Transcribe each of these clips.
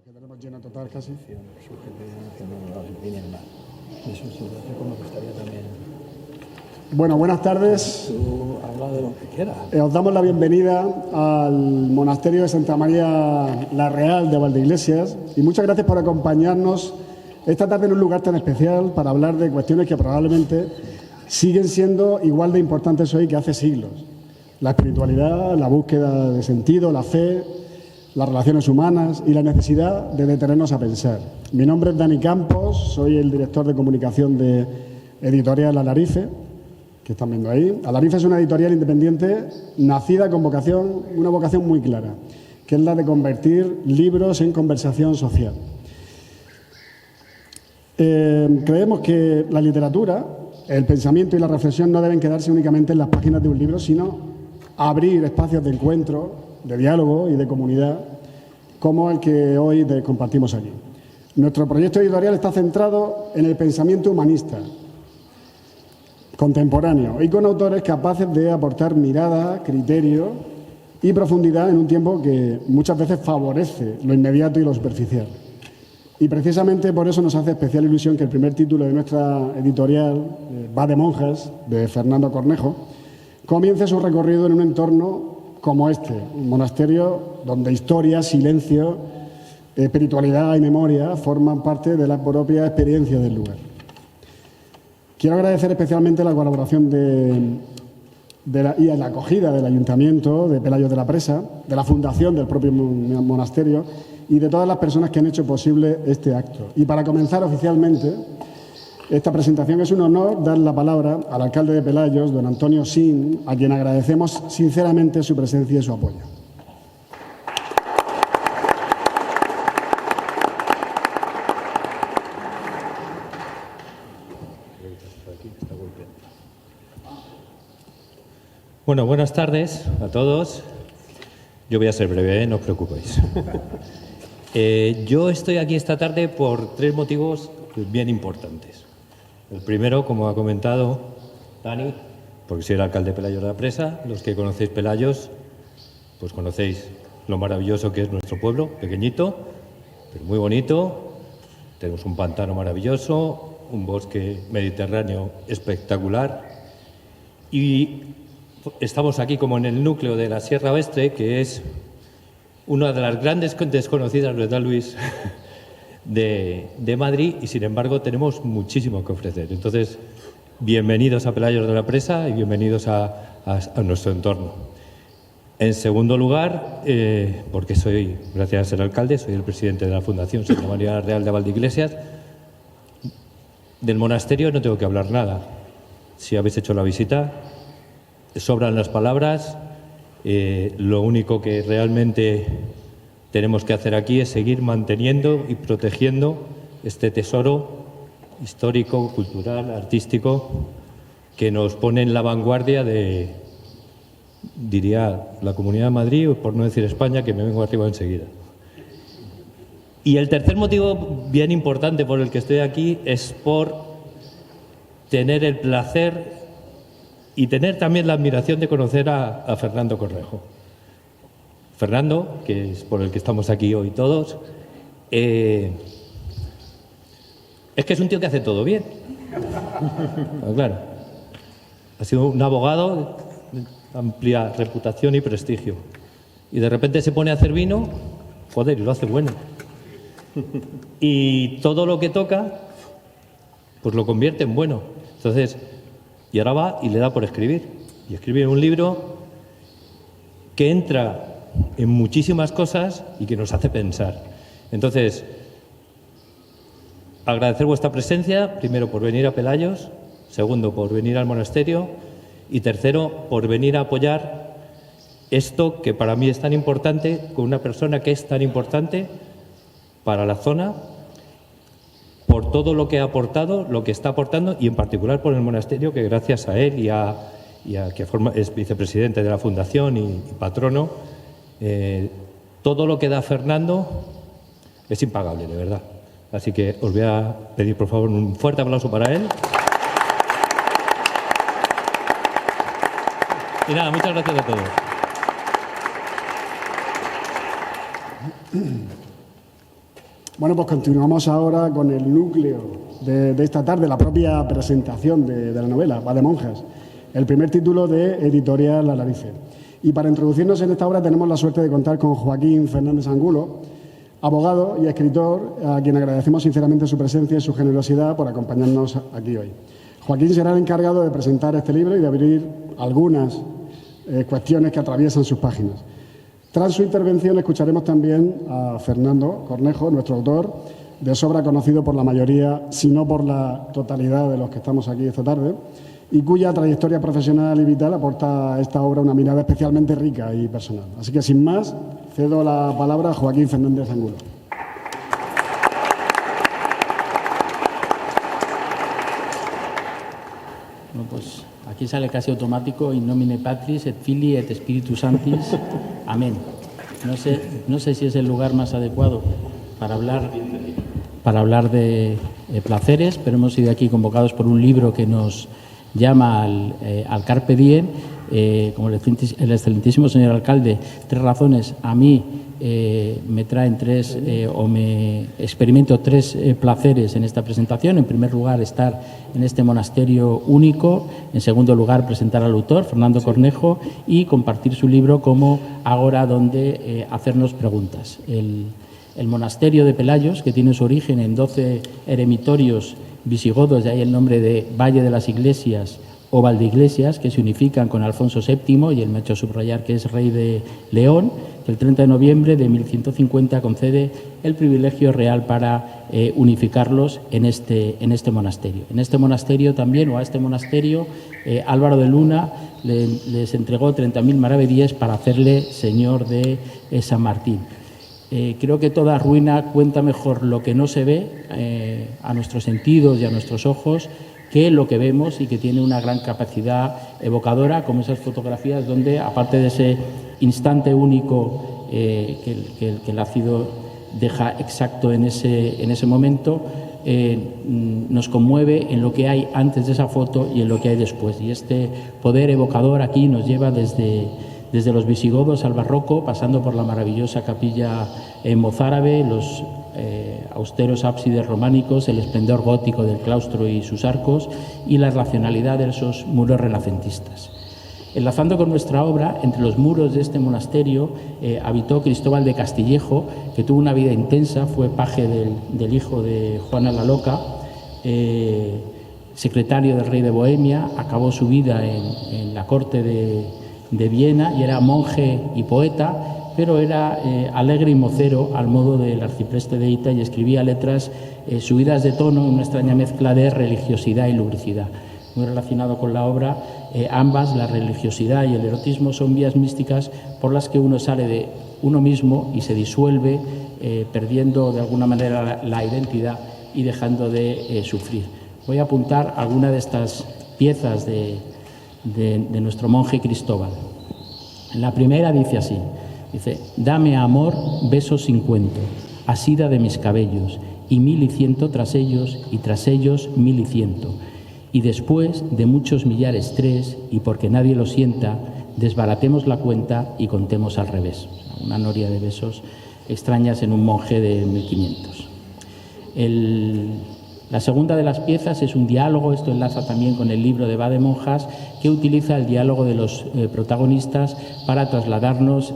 que tenemos lleno total casi. Bueno, buenas tardes. Habla de lo que quieras. Os damos la bienvenida al Monasterio de Santa María la Real de Valdeiglesias y muchas gracias por acompañarnos esta tarde en un lugar tan especial para hablar de cuestiones que probablemente siguen siendo igual de importantes hoy que hace siglos. La espiritualidad, la búsqueda de sentido, la fe, las relaciones humanas y la necesidad de detenernos a pensar. Mi nombre es Dani Campos, soy el director de comunicación de Editorial Alarife, que están viendo ahí. Alarife es una editorial independiente nacida con una vocación muy clara, que es la de convertir libros en conversación social. Creemos que la literatura, el pensamiento y la reflexión no deben quedarse únicamente en las páginas de un libro, sino abrir espacios de encuentro, de diálogo y de comunidad, como el que hoy compartimos aquí. Nuestro proyecto editorial está centrado en el pensamiento humanista, contemporáneo, y con autores capaces de aportar mirada, criterio y profundidad en un tiempo que muchas veces favorece lo inmediato y lo superficial. Y precisamente por eso nos hace especial ilusión que el primer título de nuestra editorial, Va de monjas, de Fernando Cornejo, comience su recorrido en un entorno como este, un monasterio donde historia, silencio, espiritualidad y memoria forman parte de la propia experiencia del lugar. Quiero agradecer especialmente la colaboración y la acogida del Ayuntamiento de Pelayos de la Presa, de la Fundación del propio monasterio y de todas las personas que han hecho posible este acto. Y para comenzar oficialmente esta presentación, es un honor dar la palabra al alcalde de Pelayos, don Antonio Sin, a quien agradecemos sinceramente su presencia y su apoyo. Bueno, buenas tardes a todos. Yo voy a ser breve, no os preocupéis. Yo estoy aquí esta tarde por tres motivos bien importantes. El primero, como ha comentado Dani, porque soy el alcalde de Pelayos de la Presa. Los que conocéis Pelayos, pues conocéis lo maravilloso que es nuestro pueblo, pequeñito, pero muy bonito. Tenemos un pantano maravilloso, un bosque mediterráneo espectacular y estamos aquí como en el núcleo de la Sierra Oeste, que es una de las grandes desconocidas, ¿verdad, Luis?, de Madrid, y sin embargo tenemos muchísimo que ofrecer. Entonces, bienvenidos a Pelayos de la Presa y bienvenidos a nuestro entorno. En segundo lugar, porque soy, gracias a ser alcalde, soy el presidente de la Fundación Santa María la Real de Valdeiglesias. Del monasterio no tengo que hablar nada. Si habéis hecho la visita, sobran las palabras. Lo único que realmente tenemos que hacer aquí es seguir manteniendo y protegiendo este tesoro histórico, cultural, artístico, que nos pone en la vanguardia de, diría, la Comunidad de Madrid, o por no decir España, que me vengo arriba enseguida. Y el tercer motivo bien importante por el que estoy aquí es por tener el placer y tener también la admiración de conocer a Fernando Cornejo. Fernando, que es por el que estamos aquí hoy todos, es que es un tío que hace todo bien. Claro, ha sido un abogado de amplia reputación y prestigio. Y de repente se pone a hacer vino, joder, y lo hace bueno. Y todo lo que toca, pues lo convierte en bueno. Entonces, y ahora va y le da por escribir. Y escribe un libro que entra en muchísimas cosas y que nos hace pensar. Entonces, agradecer vuestra presencia, primero por venir a Pelayos, segundo por venir al monasterio y tercero por venir a apoyar esto que para mí es tan importante, con una persona que es tan importante para la zona, por todo lo que ha aportado, lo que está aportando y en particular por el monasterio, que gracias a él y a que es vicepresidente de la Fundación y patrono, todo lo que da Fernando es impagable, de verdad. Así que os voy a pedir, por favor, un fuerte aplauso para él. Y nada, muchas gracias a todos. Bueno, pues continuamos ahora con el núcleo de esta tarde, la propia presentación de la novela, Va de monjas, el primer título de Editorial Alarife. Y para introducirnos en esta obra tenemos la suerte de contar con Joaquín Fernández Angulo, abogado y escritor, a quien agradecemos sinceramente su presencia y su generosidad por acompañarnos aquí hoy. Joaquín será el encargado de presentar este libro y de abrir algunas cuestiones que atraviesan sus páginas. Tras su intervención escucharemos también a Fernando Cornejo, nuestro autor, de sobra conocido por la mayoría, si no por la totalidad de los que estamos aquí esta tarde, y cuya trayectoria profesional y vital aporta a esta obra una mirada especialmente rica y personal. Así que, sin más, cedo la palabra a Joaquín Fernández Angulo. Bueno, pues aquí sale casi automático: in nomine Patris et Filii et Spiritus Sanctis. Amén. No sé si es el lugar más adecuado para hablar de placeres, pero hemos sido aquí convocados por un libro que nos llama al Carpe Diem. Como el excelentísimo señor alcalde, 3 razones. A mí me traen me experimento 3 placeres en esta presentación. En primer lugar, estar en este monasterio único. En segundo lugar, presentar al autor, Fernando Cornejo, y compartir su libro como ágora donde hacernos preguntas. El monasterio de Pelayos, que tiene su origen en 12 eremitorios visigodos, de ahí el nombre de Valle de las Iglesias o Valdeiglesias, que se unifican con Alfonso VII, y él me ha hecho subrayar que es rey de León, que el 30 de noviembre de 1150 concede el privilegio real para unificarlos en este monasterio. En este monasterio también, o a este monasterio, Álvaro de Luna les entregó 30.000 maravedíes para hacerle señor de San Martín. Creo que toda ruina cuenta mejor lo que no se ve a nuestros sentidos y a nuestros ojos que lo que vemos, y que tiene una gran capacidad evocadora, como esas fotografías donde, aparte de ese instante único que el ácido deja exacto en ese momento, nos conmueve en lo que hay antes de esa foto y en lo que hay después. Y este poder evocador aquí nos lleva desde los visigodos al barroco, pasando por la maravillosa capilla mozárabe, los austeros ábsides románicos, el esplendor gótico del claustro y sus arcos, y la racionalidad de esos muros renacentistas. Enlazando con nuestra obra, entre los muros de este monasterio habitó Cristóbal de Castillejo, que tuvo una vida intensa, fue paje del hijo de Juana la Loca, secretario del rey de Bohemia, acabó su vida en la corte de Viena, y era monje y poeta, pero era alegre y mocero al modo del arcipreste de Hita, y escribía letras subidas de tono en una extraña mezcla de religiosidad y lubricidad. Muy relacionado con la obra, ambas, la religiosidad y el erotismo, son vías místicas por las que uno sale de uno mismo y se disuelve, perdiendo de alguna manera la identidad y dejando de sufrir. Voy a apuntar alguna de estas piezas de nuestro monje Cristóbal. La primera dice así, dame amor, besos sin cuento, asida de mis cabellos, y 1.100 tras ellos, y tras ellos 1.100. Y después de muchos millares 3, y porque nadie lo sienta, desbaratemos la cuenta y contemos al revés. Una noria de besos extrañas en un monje de 1500. La segunda de las piezas es un diálogo, esto enlaza también con el libro de Va de monjas, que utiliza el diálogo de los protagonistas para trasladarnos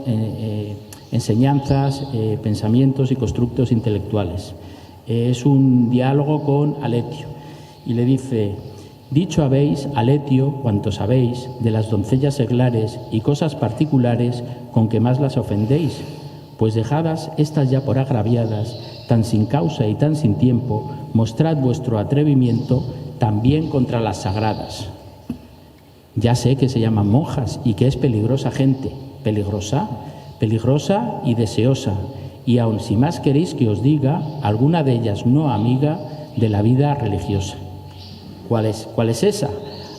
enseñanzas, pensamientos y constructos intelectuales. Es un diálogo con Aletio, y le dice: dicho habéis, Aletio, cuanto sabéis, de las doncellas seglares y cosas particulares con que más las ofendéis, pues dejadas estas ya por agraviadas, tan sin causa y tan sin tiempo, mostrad vuestro atrevimiento también contra las sagradas. Ya sé que se llaman monjas y que es peligrosa gente, peligrosa y deseosa, y aun si más queréis que os diga, alguna de ellas no amiga de la vida religiosa. ¿Cuál es esa?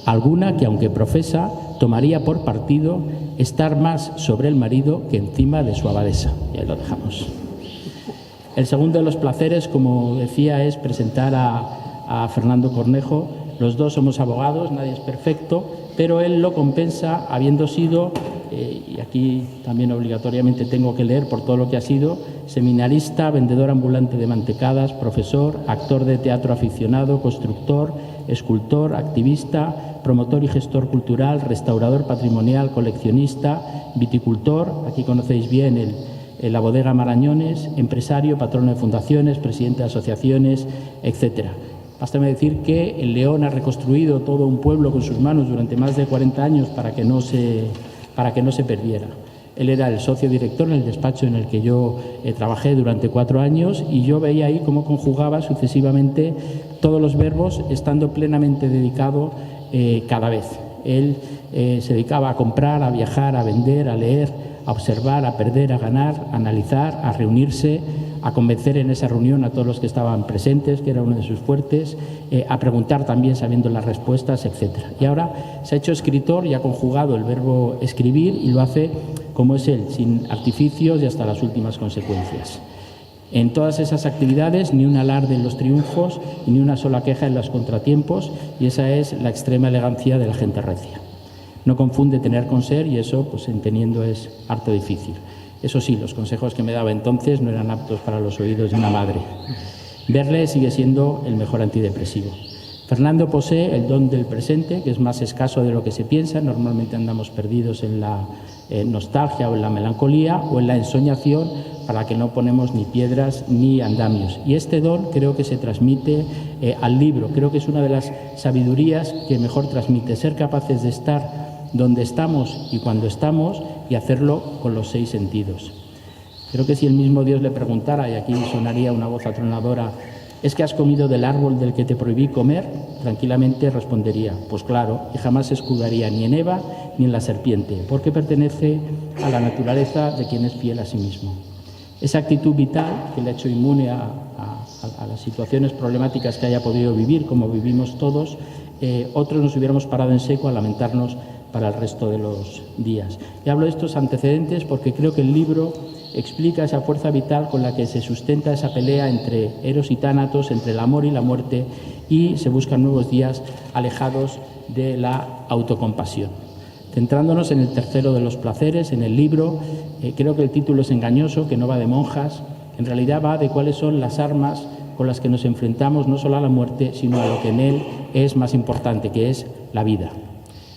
Alguna que, aunque profesa, tomaría por partido estar más sobre el marido que encima de su abadesa. Y ahí lo dejamos. El segundo de los placeres, como decía, es presentar a Fernando Cornejo. Los dos somos abogados, nadie es perfecto, pero él lo compensa habiendo sido, y aquí también obligatoriamente tengo que leer por todo lo que ha sido, seminarista, vendedor ambulante de mantecadas, profesor, actor de teatro aficionado, constructor, escultor, activista, promotor y gestor cultural, restaurador patrimonial, coleccionista, viticultor, aquí conocéis bien la bodega Marañones, empresario, patrono de fundaciones, presidente de asociaciones, etcétera. Bástame decir que el León ha reconstruido todo un pueblo con sus manos durante más de 40 años para que no se perdiera. Él era el socio director en el despacho en el que yo trabajé durante 4 años y yo veía ahí cómo conjugaba sucesivamente todos los verbos estando plenamente dedicado cada vez. Él se dedicaba a comprar, a viajar, a vender, a leer, a observar, a perder, a ganar, a analizar, a reunirse, a convencer en esa reunión a todos los que estaban presentes, que era uno de sus fuertes, a preguntar también sabiendo las respuestas, etc. Y ahora se ha hecho escritor y ha conjugado el verbo escribir y lo hace como es él, sin artificios y hasta las últimas consecuencias. En todas esas actividades ni un alarde en los triunfos y ni una sola queja en los contratiempos, y esa es la extrema elegancia de la gente recia. No confunde tener con ser y eso, pues entendiendo, es harto difícil. Eso sí, los consejos que me daba entonces no eran aptos para los oídos de una madre. Verle sigue siendo el mejor antidepresivo. Fernando posee el don del presente, que es más escaso de lo que se piensa. Normalmente andamos perdidos en la nostalgia o en la melancolía o en la ensoñación, para la que no ponemos ni piedras ni andamios. Y este don creo que se transmite al libro. Creo que es una de las sabidurías que mejor transmite, ser capaces de estar donde estamos y cuando estamos y hacerlo con los 6 sentidos. Creo que si el mismo Dios le preguntara, y aquí sonaría una voz atronadora, ¿es que has comido del árbol del que te prohibí comer? Tranquilamente respondería, pues claro, y jamás se escudaría ni en Eva ni en la serpiente, porque pertenece a la naturaleza de quien es fiel a sí mismo. Esa actitud vital que le ha hecho inmune a las situaciones problemáticas que haya podido vivir, como vivimos todos, otros nos hubiéramos parado en seco a lamentarnos para el resto de los días. Y hablo de estos antecedentes porque creo que el libro explica esa fuerza vital con la que se sustenta esa pelea entre Eros y Tánatos, entre el amor y la muerte, y se buscan nuevos días alejados de la autocompasión. Centrándonos en el tercero de los placeres, en el libro, creo que el título es engañoso, que no va de monjas, en realidad va de cuáles son las armas con las que nos enfrentamos no solo a la muerte, sino a lo que en él es más importante, que es la vida.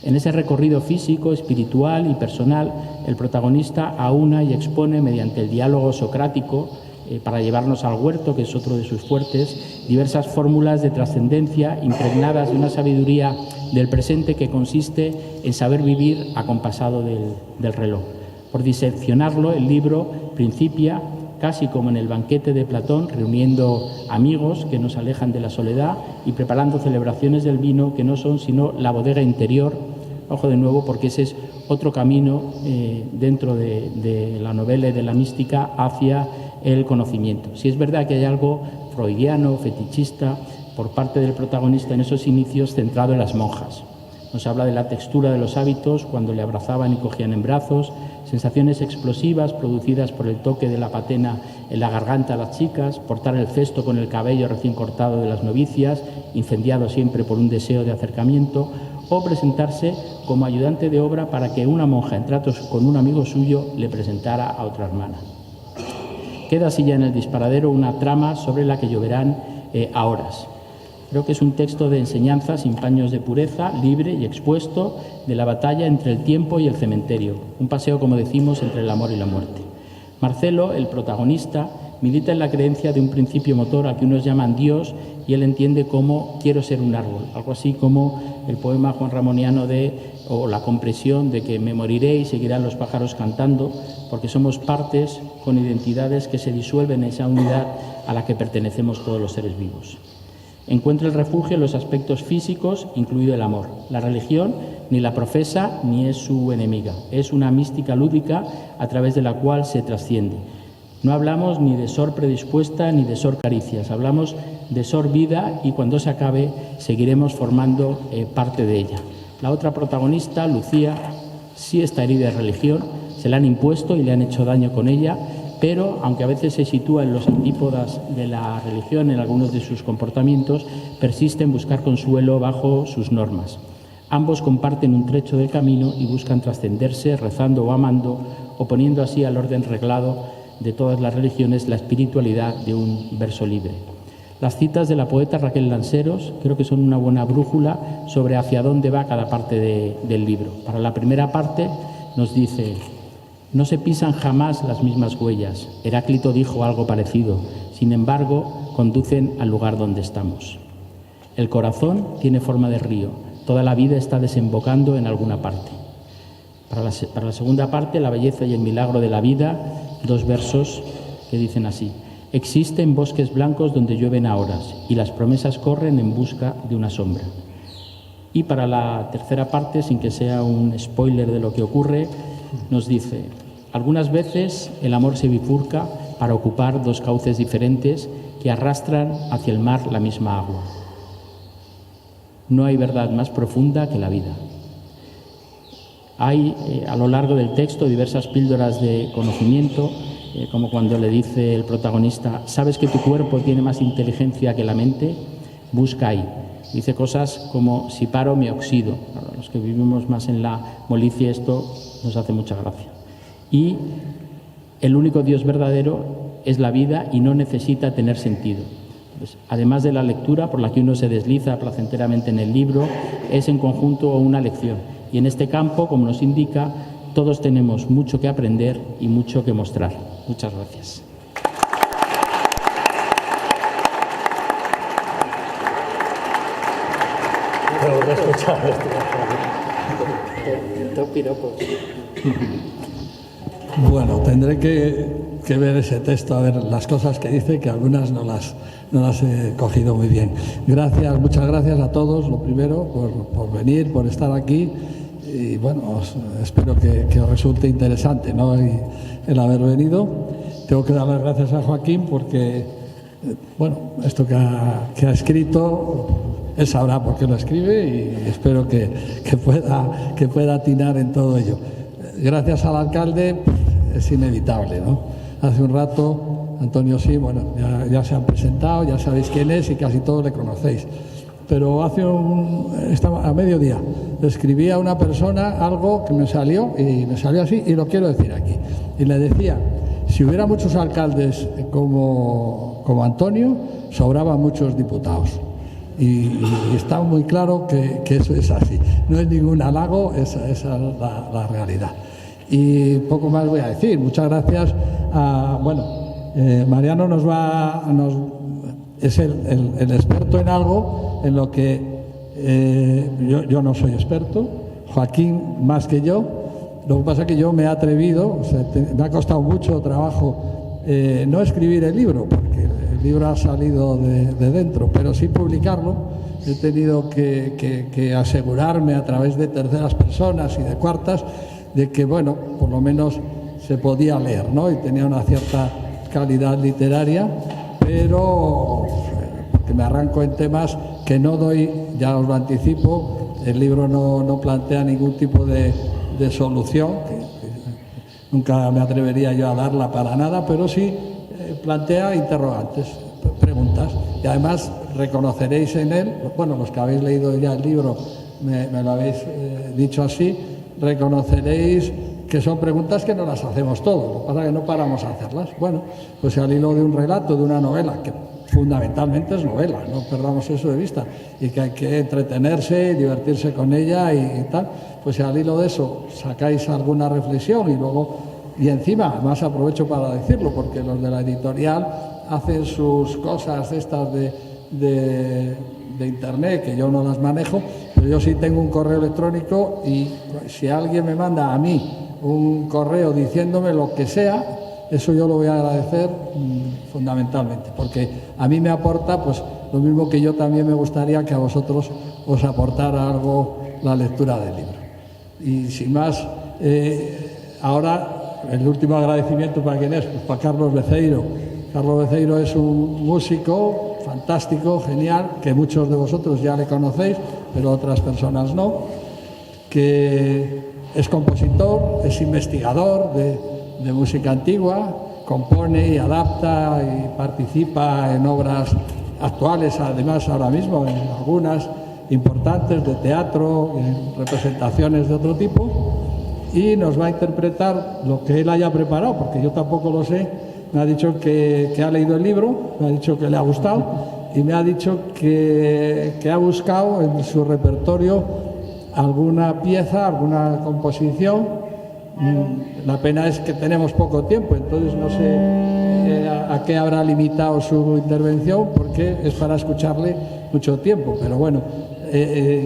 En ese recorrido físico, espiritual y personal, el protagonista aúna y expone mediante el diálogo socrático, para llevarnos al huerto, que es otro de sus fuertes, diversas fórmulas de trascendencia impregnadas de una sabiduría del presente que consiste en saber vivir acompasado del reloj. Por diseccionarlo, el libro principia casi como en el banquete de Platón, reuniendo amigos que nos alejan de la soledad y preparando celebraciones del vino que no son sino la bodega interior. Ojo de nuevo, porque ese es otro camino dentro de la novela y de la mística hacia el conocimiento. Si es verdad que hay algo freudiano, fetichista, por parte del protagonista en esos inicios centrado en las monjas. Nos habla de la textura de los hábitos cuando le abrazaban y cogían en brazos, sensaciones explosivas producidas por el toque de la patena en la garganta a las chicas, portar el cesto con el cabello recién cortado de las novicias, incendiado siempre por un deseo de acercamiento, o presentarse como ayudante de obra para que una monja en tratos con un amigo suyo le presentara a otra hermana. Queda así ya en el disparadero una trama sobre la que lloverán a horas. Creo que es un texto de enseñanza sin paños de pureza, libre y expuesto de la batalla entre el tiempo y el cementerio, un paseo, como decimos, entre el amor y la muerte. Marcelo, el protagonista, milita en la creencia de un principio motor al que unos llaman Dios y él entiende como quiero ser un árbol, algo así como el poema juanramoniano o la compresión de que me moriré y seguirán los pájaros cantando, porque somos partes con identidades que se disuelven en esa unidad a la que pertenecemos todos los seres vivos. Encuentra el refugio en los aspectos físicos, incluido el amor. La religión ni la profesa ni es su enemiga. Es una mística lúdica a través de la cual se trasciende. No hablamos ni de sor predispuesta ni de sor caricias. Hablamos de sor vida y cuando se acabe seguiremos formando parte de ella. La otra protagonista, Lucía, sí está herida de religión. Se la han impuesto y le han hecho daño con ella, pero aunque a veces se sitúa en los antípodas de la religión en algunos de sus comportamientos, persiste en buscar consuelo bajo sus normas. Ambos comparten un trecho del camino y buscan trascenderse rezando o amando, o poniendo así al orden reglado de todas las religiones la espiritualidad de un verso libre. Las citas de la poeta Raquel Lanceros creo que son una buena brújula sobre hacia dónde va cada parte del libro. Para la primera parte nos dice: no se pisan jamás las mismas huellas. Heráclito dijo algo parecido. Sin embargo, conducen al lugar donde estamos. El corazón tiene forma de río. Toda la vida está desembocando en alguna parte. Para la segunda parte, la belleza y el milagro de la vida, 2 versos que dicen así: existen bosques blancos donde llueven a horas y las promesas corren en busca de una sombra. Y para la tercera parte, sin que sea un spoiler de lo que ocurre, nos dice: algunas veces el amor se bifurca para ocupar 2 cauces diferentes que arrastran hacia el mar la misma agua. No hay verdad más profunda que la vida. Hay a lo largo del texto diversas píldoras de conocimiento, como cuando le dice el protagonista: ¿sabes que tu cuerpo tiene más inteligencia que la mente? Busca ahí. Dice cosas como: si paro me oxido. Para los que vivimos más en la molicie esto nos hace mucha gracia. Y el único Dios verdadero es la vida y no necesita tener sentido. Pues, además de la lectura por la que uno se desliza placenteramente en el libro, es en conjunto una lección. Y en este campo, como nos indica, todos tenemos mucho que aprender y mucho que mostrar. Muchas gracias. Bueno, tendré que ver ese texto, a ver las cosas que dice, que algunas no las he cogido muy bien. Gracias, muchas gracias a todos, lo primero, por venir, por estar aquí. Y bueno, espero que os resulte interesante, ¿no?, el haber venido. Tengo que dar las gracias a Joaquín porque, bueno, esto que ha escrito, él sabrá por qué lo escribe y espero que pueda atinar en todo ello. Gracias al alcalde es inevitable, ¿no? Hace un rato, Antonio sí, bueno, ya se han presentado, ya sabéis quién es y casi todos le conocéis. Pero a mediodía le escribí a una persona algo que me salió así y lo quiero decir aquí. Y le decía: si hubiera muchos alcaldes como Antonio, sobraban muchos diputados. Y está muy claro que eso es así. No es ningún halago, esa es la realidad. Y poco más voy a decir. Muchas gracias a... Mariano es el experto en algo en lo que yo no soy experto, Joaquín más que yo. Lo que pasa es que yo me he atrevido, me ha costado mucho trabajo no escribir el libro, porque el libro ha salido de dentro, pero sí publicarlo. He tenido que asegurarme a través de terceras personas y de cuartas de que, bueno, por lo menos se podía leer, ¿no? Y tenía una cierta calidad literaria, pero porque me arranco en temas que no doy, ya os lo anticipo, el libro no plantea ningún tipo de solución, que nunca me atrevería yo a darla para nada, pero sí plantea interrogantes, preguntas, y además reconoceréis en él, bueno, los que habéis leído ya el libro me lo habéis dicho así, reconoceréis que son preguntas que no las hacemos todos, lo que pasa es que no paramos a hacerlas. Bueno, pues al hilo de un relato, de una novela, que fundamentalmente es novela, no perdamos eso de vista, y que hay que entretenerse y divertirse con ella y tal, pues al hilo de eso sacáis alguna reflexión y encima, además aprovecho para decirlo, porque los de la editorial hacen sus cosas estas de internet, que yo no las manejo, pero yo sí tengo un correo electrónico y si alguien me manda a mí un correo diciéndome lo que sea, eso yo lo voy a agradecer fundamentalmente, porque a mí me aporta pues lo mismo que yo también me gustaría que a vosotros os aportara algo la lectura del libro. Y sin más, ahora el último agradecimiento para quién es, pues para Carlos Beceiro. Carlos Beceiro es un músico fantástico, genial, que muchos de vosotros ya le conocéis, pero otras personas no, que es compositor, es investigador de música antigua, compone y adapta y participa en obras actuales, además ahora mismo en algunas, importantes de teatro, representaciones de otro tipo, y nos va a interpretar lo que él haya preparado, porque yo tampoco lo sé. Me ha dicho que ha leído el libro, me ha dicho que le ha gustado y me ha dicho que ha buscado en su repertorio alguna pieza, alguna composición. La pena es que tenemos poco tiempo, entonces no sé a qué habrá limitado su intervención, porque es para escucharle mucho tiempo. Pero bueno,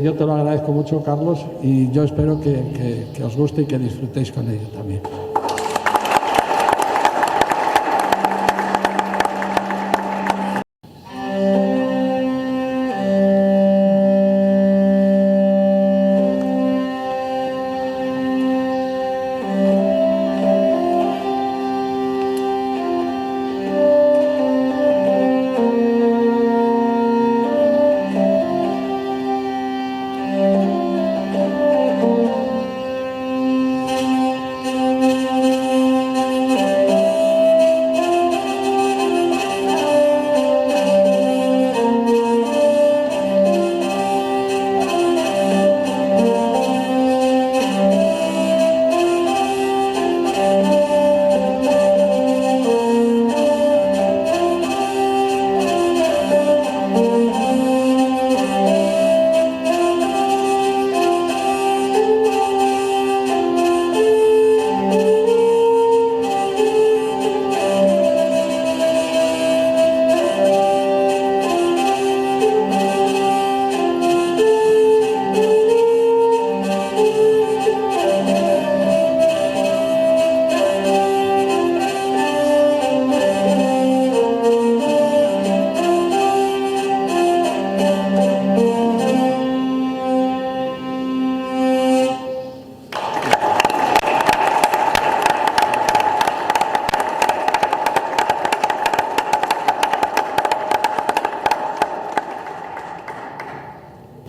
yo te lo agradezco mucho, Carlos, y yo espero que os guste y que disfrutéis con ello también.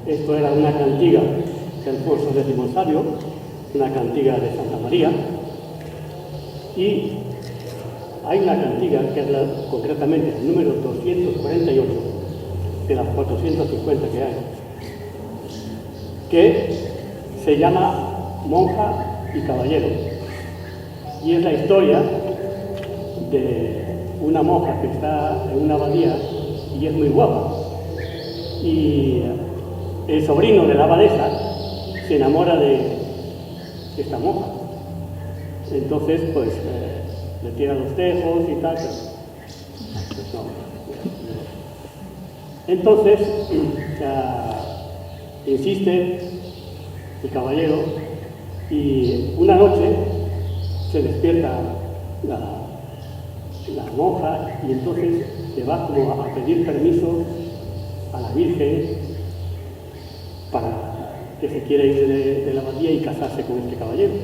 Esto era una cantiga del Alfonso X Sabio, una cantiga de Santa María, y hay una cantiga que es concretamente el número 248 de las 450 que hay, que se llama Monja y Caballero, y es la historia de una monja que está en una abadía y es muy guapa, y el sobrino de la abadesa se enamora de esta monja. Entonces, pues, le tira los tejos y tal. Pues no. Entonces, insiste el caballero y una noche se despierta la monja y entonces se va como a pedir permiso a la Virgen para que se quiera ir de la abadía y casarse con este caballero.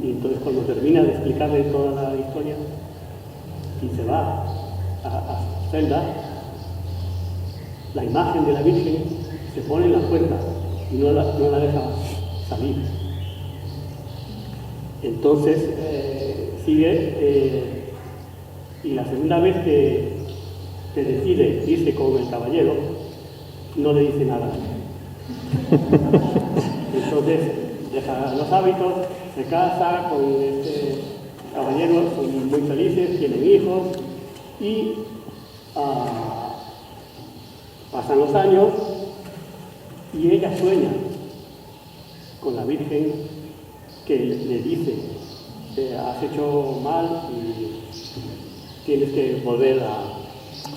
Y entonces cuando termina de explicarle toda la historia y se va a su celda, la imagen de la Virgen se pone en la puerta y no la deja salir. Entonces sigue y la segunda vez que decide irse con el caballero no le dice nada. Entonces deja los hábitos, se casa con este caballero, son muy felices, tienen hijos y pasan los años y ella sueña con la Virgen que le dice: has hecho mal y tienes que volver a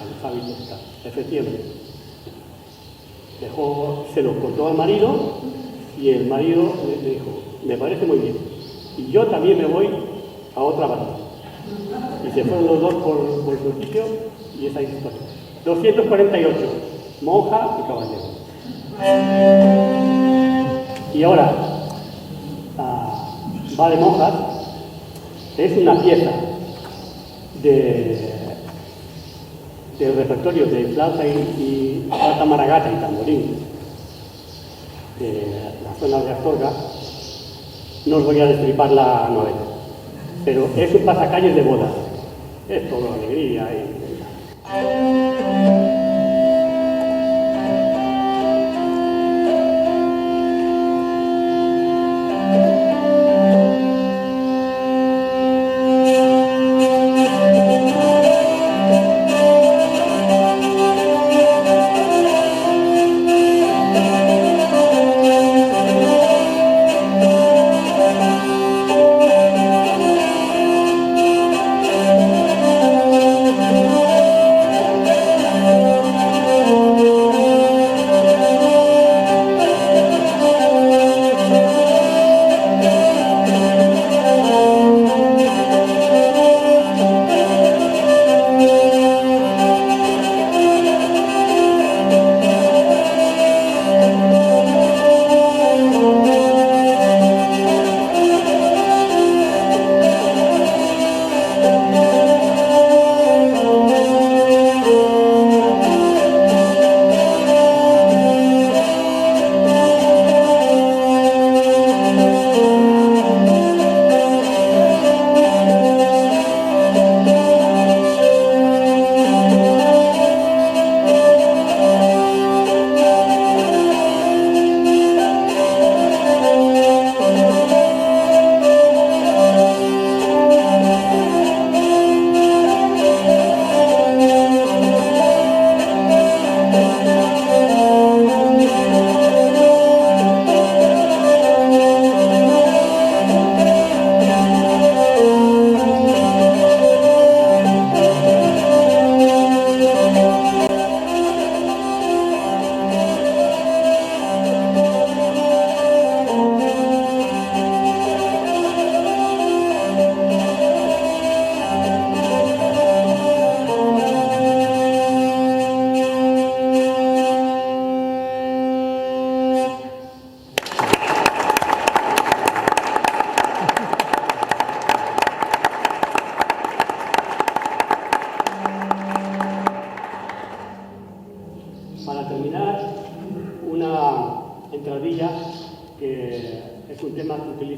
los hábitos. Efectivamente, se lo contó al marido y el marido le dijo: me parece muy bien, y yo también me voy a otra abadía. Y se fueron los dos por su sitio y esa es la historia. 248, monja y caballero. Y ahora, va de monjas, es una pieza del repertorio de flauta y flauta maragata y tamborín de la zona de Astorga. No os voy a destripar la novela, pero es un pasacalles de bodas, es todo alegría y...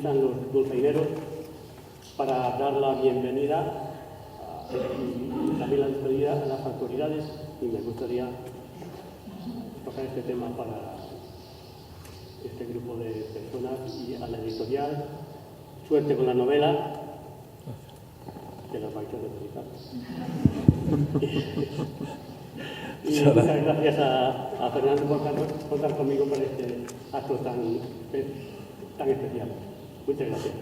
utilizan los dulceineros para dar la bienvenida y también la despedida a las autoridades, y me gustaría tocar este tema para este grupo de personas y a la editorial. Suerte con la novela, que la vais a realizar. Y muchas gracias a Fernando por contar conmigo para este acto tan especial. Muchas gracias.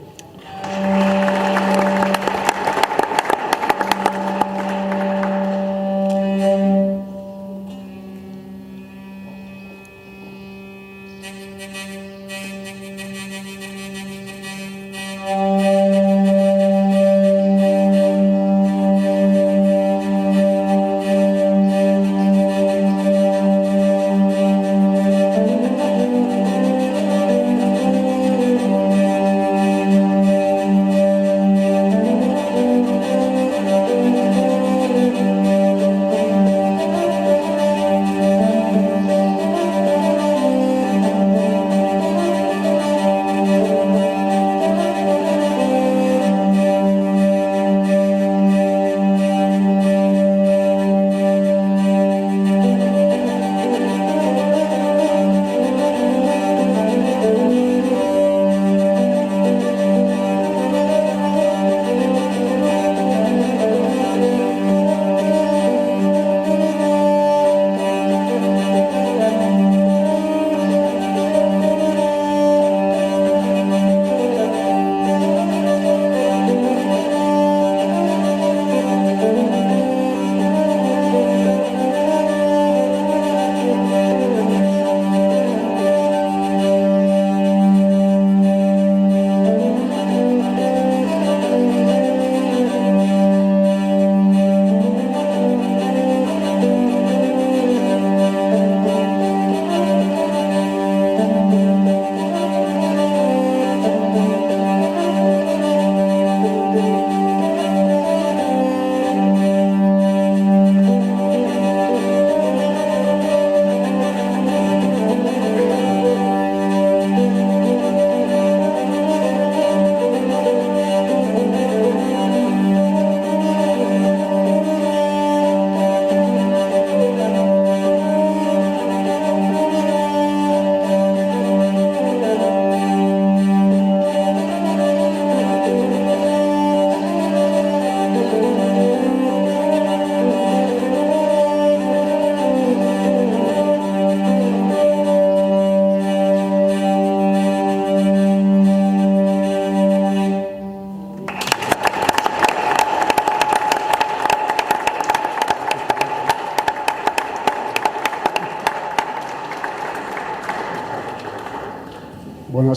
Bueno,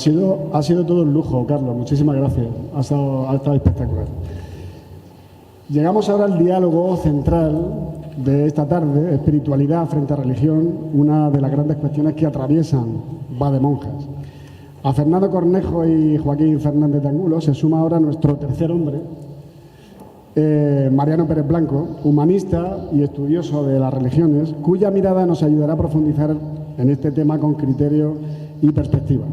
ha sido todo un lujo, Carlos. Muchísimas gracias. Ha estado espectacular. Llegamos ahora al diálogo central de esta tarde, espiritualidad frente a religión, una de las grandes cuestiones que atraviesan Va de Monjas. A Fernando Cornejo y Joaquín Fernández de Angulo se suma ahora nuestro tercer hombre, Mariano Pérez Blanco, humanista y estudioso de las religiones, cuya mirada nos ayudará a profundizar en este tema con criterio y perspectiva.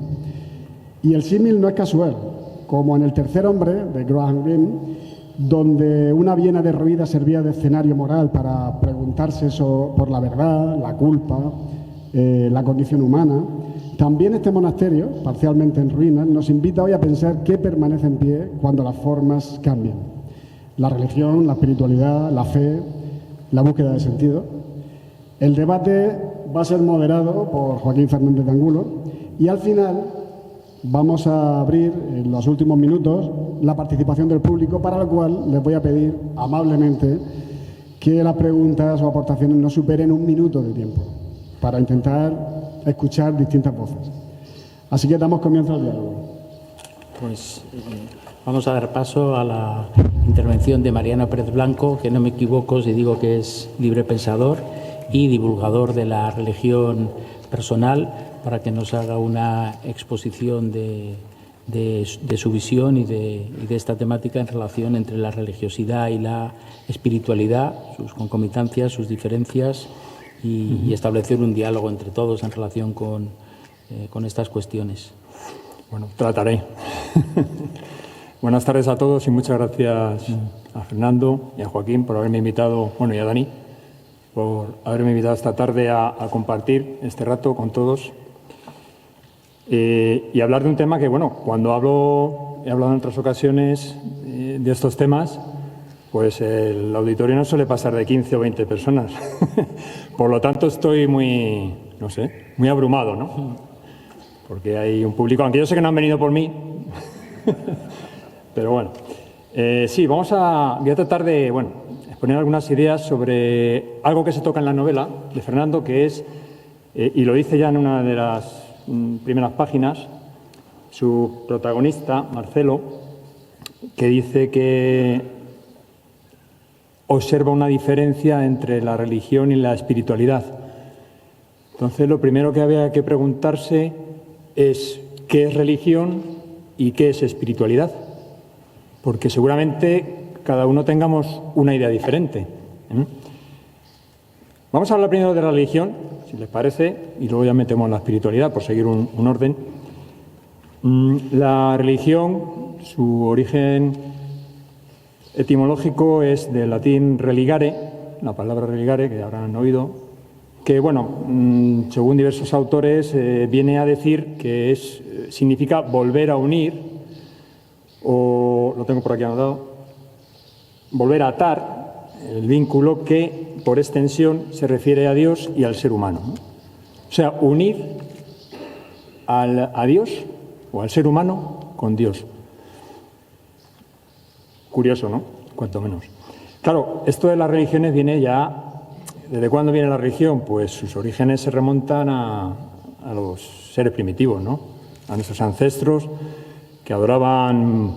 Y el símil no es casual, como en El tercer hombre, de Graham Greene, donde una Viena derruida servía de escenario moral para preguntarse por la verdad, la culpa, la condición humana. También este monasterio, parcialmente en ruinas, nos invita hoy a pensar qué permanece en pie cuando las formas cambian. La religión, la espiritualidad, la fe, la búsqueda de sentido. El debate va a ser moderado por Joaquín Fernández de Angulo y al final vamos a abrir en los últimos minutos la participación del público, para lo cual les voy a pedir amablemente que las preguntas o aportaciones no superen 1 minuto de tiempo, para intentar escuchar distintas voces. Así que damos comienzo al diálogo. Pues vamos a dar paso a la intervención de Mariano Pérez Blanco, que no me equivoco si digo que es librepensador y divulgador de la religión personal, para que nos haga una exposición de su visión y de esta temática en relación entre la religiosidad y la espiritualidad, sus concomitancias, sus diferencias y establecer un diálogo entre todos en relación con estas cuestiones. Bueno, trataré. Buenas tardes a todos y muchas gracias a Fernando y a Joaquín por haberme invitado, bueno, y a Dani, por haberme invitado esta tarde a compartir este rato con todos y hablar de un tema que, bueno, cuando he hablado en otras ocasiones de estos temas, pues el auditorio no suele pasar de 15 o 20 personas. Por lo tanto, estoy muy, no sé, muy abrumado, ¿no? Porque hay un público, aunque yo sé que no han venido por mí, pero bueno. Sí, voy a tratar de, bueno, exponer algunas ideas sobre algo que se toca en la novela de Fernando, que es, y lo dice ya en una de las primeras páginas, su protagonista, Marcelo, que dice que observa una diferencia entre la religión y la espiritualidad. Entonces, lo primero que había que preguntarse es qué es religión y qué es espiritualidad, porque seguramente cada uno tengamos una idea diferente. Vamos a hablar primero de la religión, si les parece, y luego ya metemos la espiritualidad por seguir un orden. La religión, su origen etimológico es del latín religare, la palabra religare, que habrán oído, que, bueno, según diversos autores, viene a decir que significa volver a unir, o lo tengo por aquí anotado, volver a atar el vínculo que, por extensión, se refiere a Dios y al ser humano, ¿no? O sea, unir a Dios o al ser humano con Dios. Curioso, ¿no? Cuanto menos. Claro, esto de las religiones viene ya... ¿Desde cuándo viene la religión? Pues sus orígenes se remontan a los seres primitivos, ¿no? A nuestros ancestros que adoraban...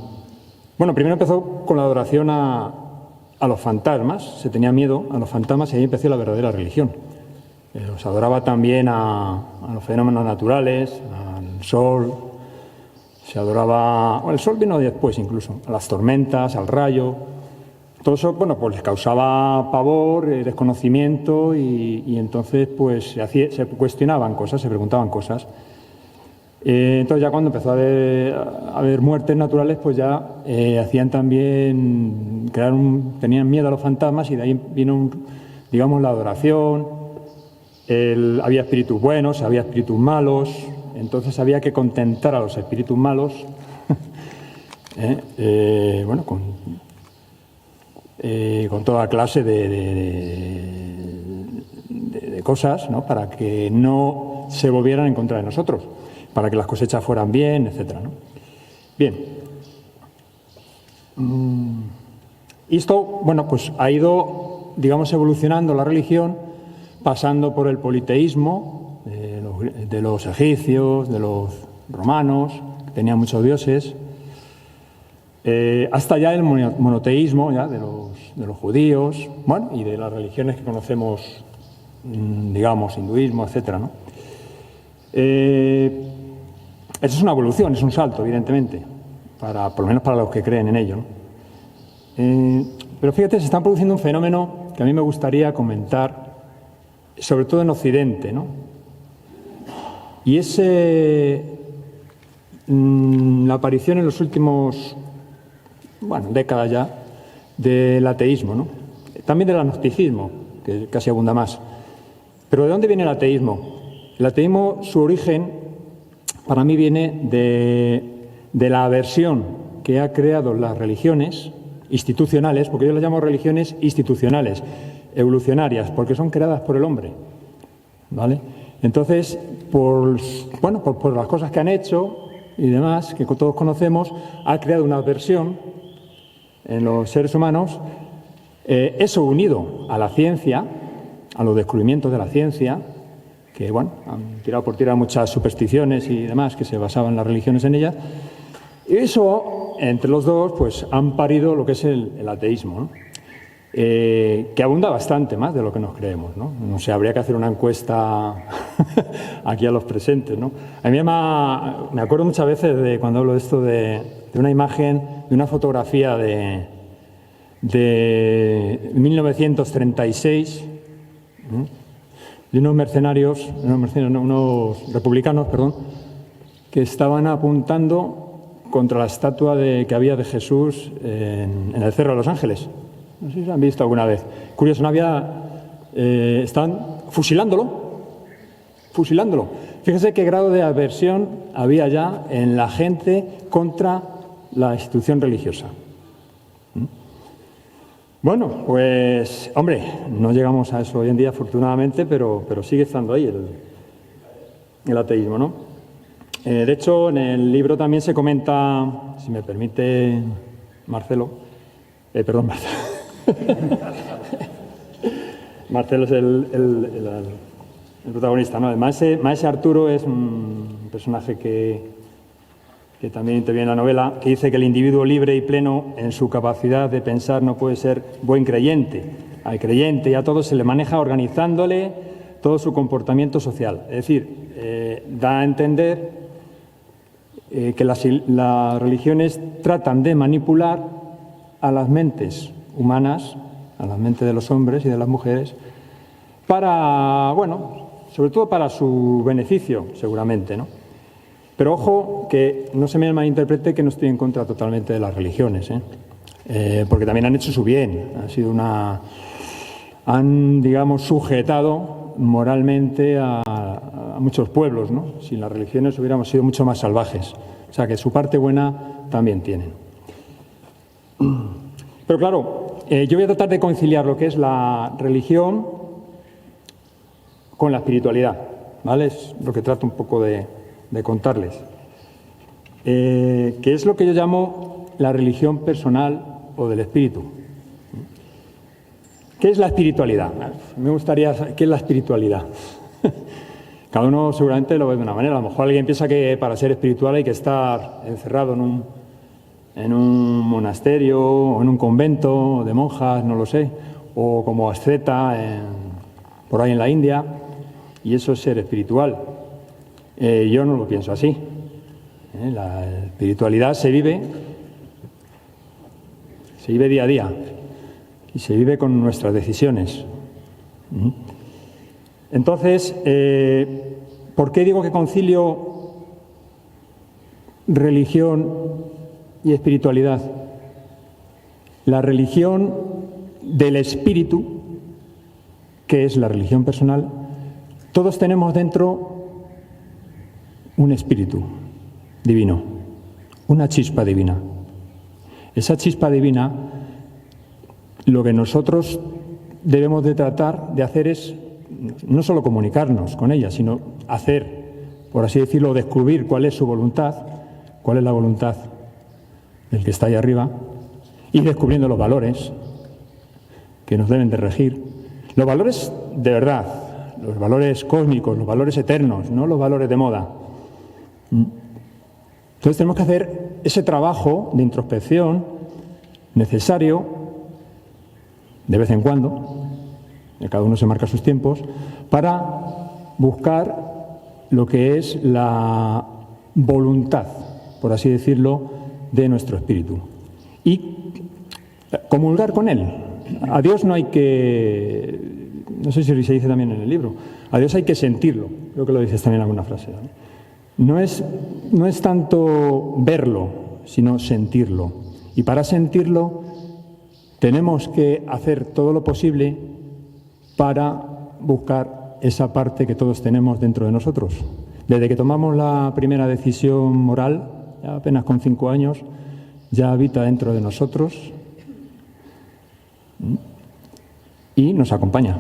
Bueno, primero empezó con la adoración a los fantasmas, se tenía miedo a los fantasmas y ahí empezó la verdadera religión. Los adoraba también a los fenómenos naturales, al sol, se adoraba... Bueno, el sol vino después incluso, a las tormentas, al rayo... Todo eso, bueno, pues les causaba pavor, desconocimiento y entonces pues se cuestionaban cosas, se preguntaban cosas. Entonces ya cuando empezó a haber muertes naturales, pues ya hacían también, tenían miedo a los fantasmas y de ahí vino, digamos, la adoración. Había espíritus buenos, había espíritus malos, entonces había que contentar a los espíritus malos, bueno, con toda clase de cosas, ¿no? Para que no se volvieran en contra de nosotros, para que las cosechas fueran bien, etcétera, ¿no? Bien. Y esto, bueno, pues ha ido, digamos, evolucionando la religión, pasando por el politeísmo de los egipcios, de los romanos, que tenían muchos dioses, hasta ya el monoteísmo ya de los judíos, bueno, y de las religiones que conocemos, digamos, hinduismo, etcétera, ¿no? Eso es una evolución, es un salto, evidentemente, por lo menos para los que creen en ello, ¿no? Pero fíjate, se está produciendo un fenómeno que a mí me gustaría comentar, sobre todo en Occidente, ¿no? Y es la aparición en los últimos, bueno, décadas ya, del ateísmo, ¿no? También del agnosticismo, que casi abunda más. Pero ¿de dónde viene el ateísmo? El ateísmo, su origen, para mí viene de la aversión que ha creado las religiones institucionales, porque yo las llamo religiones institucionales, evolucionarias, porque son creadas por el hombre, ¿vale? Entonces, por las cosas que han hecho y demás, que todos conocemos, ha creado una aversión en los seres humanos, eso unido a la ciencia, a los descubrimientos de la ciencia, que, bueno, han tirado por tierra muchas supersticiones y demás que se basaban las religiones en ellas, y eso, entre los dos, pues han parido lo que es el ateísmo, ¿no? Que abunda bastante más de lo que nos creemos, ¿no? No sé, habría que hacer una encuesta aquí a los presentes, ¿no? A mí me acuerdo muchas veces de cuando hablo de esto de una imagen, de una fotografía de 1936, de unos mercenarios, unos republicanos, perdón, que estaban apuntando contra la estatua que había de Jesús en el Cerro de los Ángeles. No sé si lo han visto alguna vez. Curioso, no había... estaban fusilándolo. Fíjese qué grado de aversión había ya en la gente contra la institución religiosa. Bueno, pues, hombre, no llegamos a eso hoy en día, afortunadamente, pero sigue estando ahí el ateísmo, ¿no? De hecho, en el libro también se comenta, si me permite Marcelo, perdón, Marcelo. Marcelo es el protagonista, ¿no? El maese Arturo es un personaje que también interviene en la novela, que dice que el individuo libre y pleno en su capacidad de pensar no puede ser buen creyente. Al creyente y a todos se le maneja organizándole todo su comportamiento social. Es decir, da a entender que las religiones tratan de manipular a las mentes humanas, a las mentes de los hombres y de las mujeres, para, bueno, sobre todo para su beneficio, seguramente, ¿no? Pero ojo, que no se me malinterprete que no estoy en contra totalmente de las religiones, porque también han hecho su bien, han, digamos, sujetado moralmente a muchos pueblos, ¿no? Sin las religiones hubiéramos sido mucho más salvajes. O sea, que su parte buena también tienen. Pero claro, yo voy a tratar de conciliar lo que es la religión con la espiritualidad, ¿vale? Es lo que trato un poco de contarles, que es lo que yo llamo la religión personal o del espíritu. ¿Qué es la espiritualidad? Me gustaría saber qué es la espiritualidad. Cada uno seguramente lo ve de una manera. A lo mejor alguien piensa que para ser espiritual hay que estar encerrado en un monasterio o en un convento de monjas, no lo sé, o como asceta por ahí en la India, y eso es ser espiritual. Yo no lo pienso así. La espiritualidad se vive día a día y se vive con nuestras decisiones. Entonces, ¿por qué digo que concilio religión y espiritualidad? La religión del espíritu, que es la religión personal, todos tenemos dentro un espíritu divino, una chispa divina. Esa chispa divina, lo que nosotros debemos de tratar de hacer es no solo comunicarnos con ella, sino hacer, por así decirlo, descubrir cuál es su voluntad, cuál es la voluntad del que está ahí arriba, y descubriendo los valores que nos deben de regir. Los valores de verdad, los valores cósmicos, los valores eternos, no los valores de moda. Entonces tenemos que hacer ese trabajo de introspección necesario de vez en cuando, cada uno se marca sus tiempos, para buscar lo que es la voluntad, por así decirlo, de nuestro espíritu y comulgar con él. A Dios no hay que, no sé si se dice también en el libro, a Dios hay que sentirlo, creo que lo dices también en alguna frase, ¿no? No es tanto verlo, sino sentirlo. Y para sentirlo tenemos que hacer todo lo posible para buscar esa parte que todos tenemos dentro de nosotros. Desde que tomamos la primera decisión moral, ya apenas con 5 años, ya habita dentro de nosotros y nos acompaña.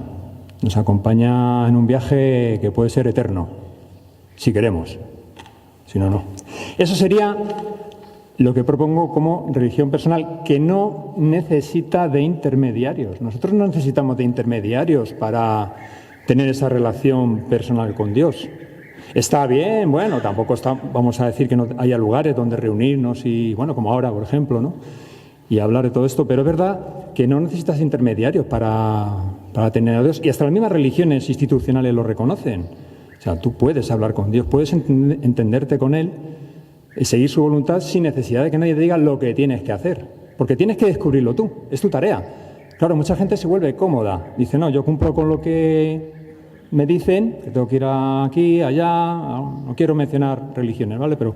Nos acompaña en un viaje que puede ser eterno, si queremos. Si no, no. Eso sería lo que propongo como religión personal, que no necesita de intermediarios. Nosotros no necesitamos de intermediarios para tener esa relación personal con Dios. Está bien, bueno, tampoco vamos a decir que no haya lugares donde reunirnos y, bueno, como ahora, por ejemplo, ¿no? Y hablar de todo esto, pero es verdad que no necesitas intermediarios para tener a Dios. Y hasta las mismas religiones institucionales lo reconocen. O sea, tú puedes hablar con Dios, puedes entenderte con Él, seguir su voluntad sin necesidad de que nadie te diga lo que tienes que hacer, porque tienes que descubrirlo tú, es tu tarea. Claro, mucha gente se vuelve cómoda, dice, no, yo cumplo con lo que me dicen que tengo que ir aquí, allá, no quiero mencionar religiones, ¿vale? Pero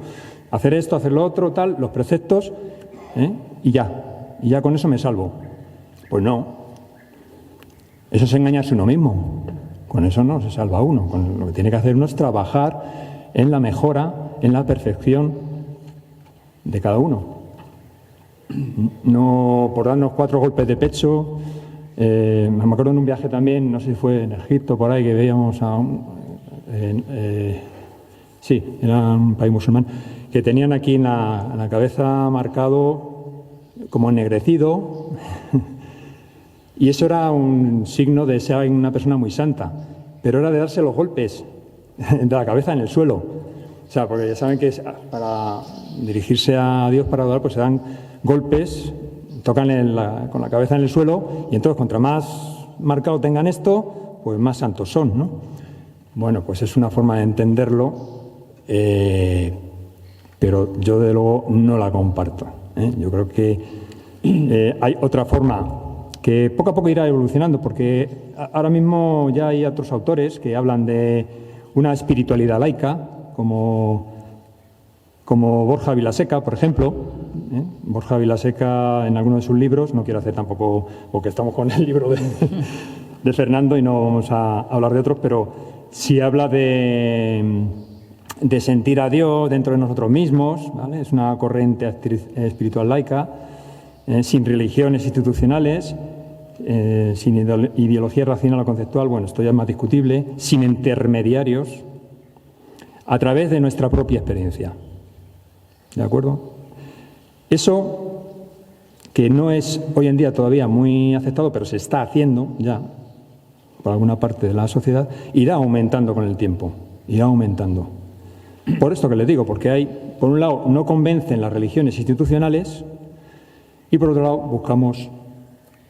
hacer esto, hacer lo otro, tal, los preceptos, y ya con eso me salvo. Pues no. Eso es engañarse uno mismo. Con eso no se salva uno. Lo que tiene que hacer uno es trabajar en la mejora, en la perfección de cada uno. No por darnos 4 golpes de pecho. Me acuerdo en un viaje también, no sé si fue en Egipto, por ahí, que veíamos a sí, era un país musulmán, que tenían aquí en la cabeza marcado como ennegrecido. Y eso era un signo de ser una persona muy santa, pero era de darse los golpes de la cabeza en el suelo. O sea, porque ya saben que para dirigirse a Dios para adorar, pues se dan golpes, tocan con la cabeza en el suelo, y entonces contra más marcado tengan esto, pues más santos son, ¿no? Bueno, pues es una forma de entenderlo, pero yo de luego no la comparto, ¿eh? Yo creo que hay otra forma que poco a poco irá evolucionando, porque ahora mismo ya hay otros autores que hablan de una espiritualidad laica, como Borja Vilaseca, por ejemplo. Borja Vilaseca, en alguno de sus libros, no quiero hacer tampoco, porque estamos con el libro de Fernando y no vamos a hablar de otros, pero sí habla de sentir a Dios dentro de nosotros mismos, ¿vale? Es una corriente espiritual laica, sin religiones institucionales, sin ideología racional o conceptual, bueno, esto ya es más discutible, sin intermediarios, a través de nuestra propia experiencia. ¿De acuerdo? Eso, que no es hoy en día todavía muy aceptado, pero se está haciendo ya por alguna parte de la sociedad, irá aumentando con el tiempo, irá aumentando. Por esto que les digo, porque hay, por un lado, no convencen las religiones institucionales y por otro lado buscamos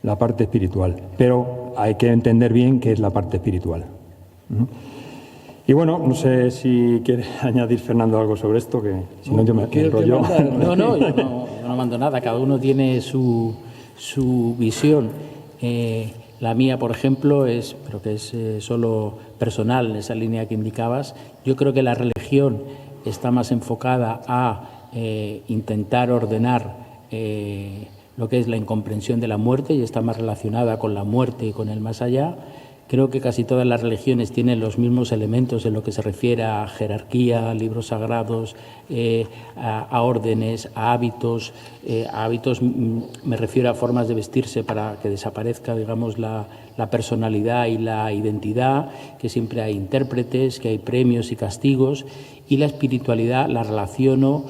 la parte espiritual. Pero hay que entender bien qué es la parte espiritual. Y bueno, no sé si quiere añadir Fernando algo sobre esto, que si no yo me enrollo. No, yo no mando nada, cada uno tiene su visión. La mía, por ejemplo, pero que es solo personal, en esa línea que indicabas. Yo creo que la religión está más enfocada a intentar ordenar lo que es la incomprensión de la muerte y está más relacionada con la muerte y con el más allá. Creo que casi todas las religiones tienen los mismos elementos en lo que se refiere a jerarquía, a libros sagrados, a órdenes, a hábitos. Me refiero a formas de vestirse para que desaparezca, digamos, la personalidad y la identidad, que siempre hay intérpretes, que hay premios y castigos. Y la espiritualidad la relaciono,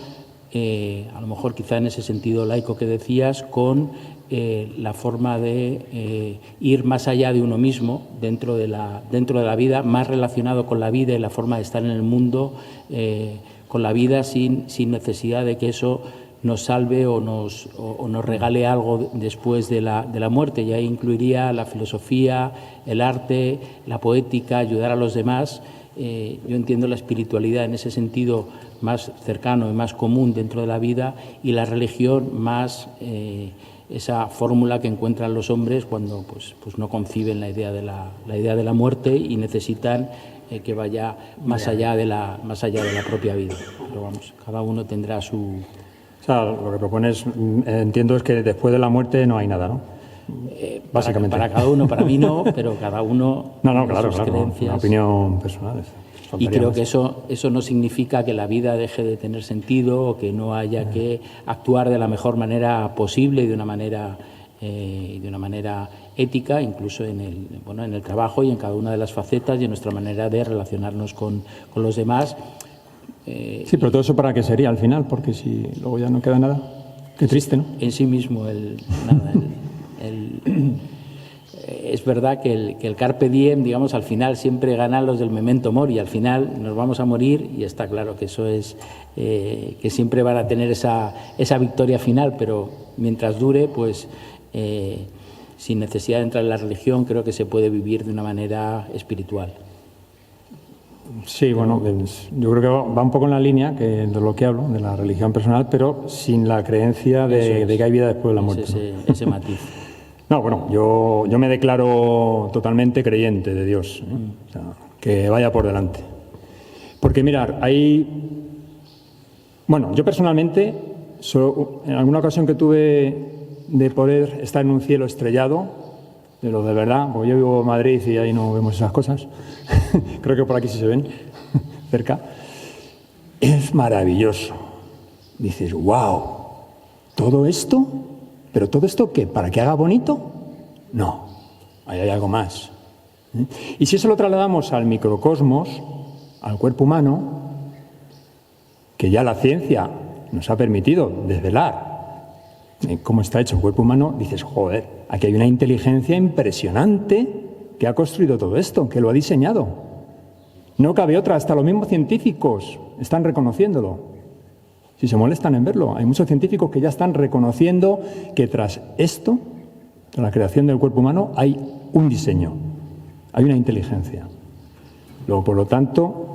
a lo mejor quizá en ese sentido laico que decías, con la forma de ir más allá de uno mismo, dentro de la vida, más relacionado con la vida y la forma de estar en el mundo, con la vida sin necesidad de que eso nos salve o nos regale algo después de la muerte. Y ahí incluiría la filosofía, el arte, la poética, ayudar a los demás. Yo entiendo la espiritualidad en ese sentido más cercano y más común dentro de la vida, y la religión más esa fórmula que encuentran los hombres cuando pues no conciben la idea de la muerte y necesitan que vaya más allá de la propia vida. Pero vamos, cada uno tendrá su... O sea, lo que propones, entiendo, es que después de la muerte no hay nada, ¿no? Básicamente. Para cada uno, para mí no, pero cada uno claro, sus creencias. Una opinión personal. Y creo que eso no significa que la vida deje de tener sentido o que no haya que actuar de la mejor manera posible y de una manera ética, incluso en el trabajo y en cada una de las facetas y en nuestra manera de relacionarnos con los demás. Sí, pero todo eso ¿para qué sería al final? Porque si luego ya no queda nada, qué triste, ¿no? En sí mismo, es verdad que el carpe diem, digamos, al final siempre ganan los del memento mori. Al final nos vamos a morir y está claro que eso es que siempre van a tener esa victoria final, pero mientras dure, pues sin necesidad de entrar en la religión, creo que se puede vivir de una manera espiritual. Sí, bueno, yo creo que va un poco en la línea de lo que hablo, de la religión personal, pero sin la creencia de que hay vida después de la muerte. Ese matiz. No, bueno, yo me declaro totalmente creyente de Dios, ¿eh? O sea, que vaya por delante. Porque mirar, bueno, yo personalmente, en alguna ocasión que tuve de poder estar en un cielo estrellado, de lo de verdad, porque yo vivo en Madrid y ahí no vemos esas cosas, creo que por aquí sí se ven, cerca, es maravilloso. Dices, wow, ¿todo esto? ¿Pero todo esto qué? ¿Para que haga bonito? No, ahí hay algo más. Y si eso lo trasladamos al microcosmos, al cuerpo humano, que ya la ciencia nos ha permitido desvelar cómo está hecho el cuerpo humano, dices, joder, aquí hay una inteligencia impresionante que ha construido todo esto, que lo ha diseñado. No cabe otra, hasta los mismos científicos están reconociéndolo. Si se molestan en verlo, hay muchos científicos que ya están reconociendo que tras esto, tras la creación del cuerpo humano, hay un diseño, hay una inteligencia. Luego, por lo tanto,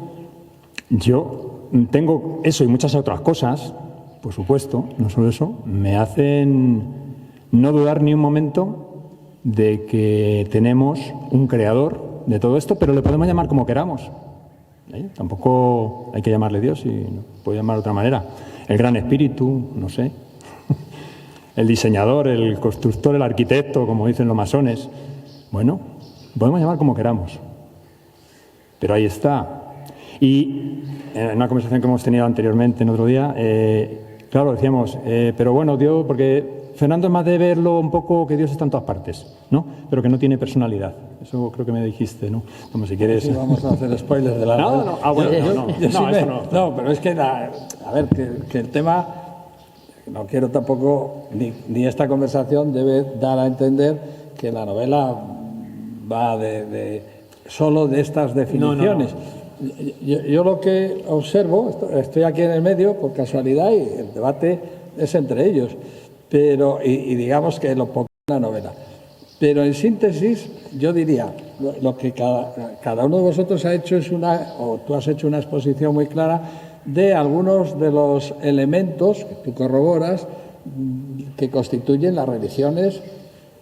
yo tengo eso y muchas otras cosas, por supuesto, no solo eso, me hacen no dudar ni un momento de que tenemos un creador de todo esto, pero le podemos llamar como queramos. Tampoco hay que llamarle Dios, y puede llamar de otra manera. El gran espíritu, no sé. El diseñador, el constructor, el arquitecto, como dicen los masones. Bueno, podemos llamar como queramos. Pero ahí está. Y en una conversación que hemos tenido anteriormente, en otro día, claro, decíamos, pero bueno, Dios, porque Fernando es más de verlo un poco que Dios está en todas partes, ¿no? Pero que no tiene personalidad. Eso creo que me dijiste, ¿no? Como si quieres... Sí, vamos a hacer spoilers de la... No, bueno, no, pero es que, a ver, que el tema, no quiero tampoco, ni esta conversación debe dar a entender que la novela va solo de estas definiciones. Yo lo que observo, estoy aquí en el medio por casualidad y el debate es entre ellos, pero y digamos que lo pongo en la novela. Pero en síntesis, yo diría, lo que cada uno de vosotros ha hecho o tú has hecho una exposición muy clara de algunos de los elementos que tú corroboras que constituyen las religiones,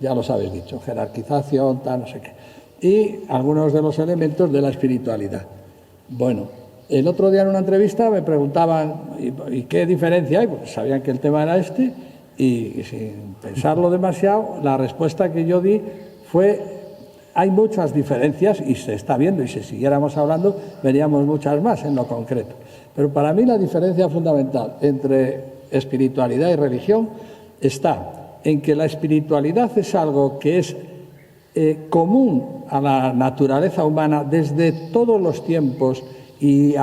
ya los habéis dicho, jerarquización, tal, no sé qué, y algunos de los elementos de la espiritualidad. Bueno, el otro día en una entrevista me preguntaban, ¿y qué diferencia hay? Pues sabían que el tema era este, y sin pensarlo demasiado, la respuesta que yo di fue, hay muchas diferencias y se está viendo, y si siguiéramos hablando veríamos muchas más en lo concreto. Pero para mí la diferencia fundamental entre espiritualidad y religión está en que la espiritualidad es algo que es común a la naturaleza humana desde todos los tiempos y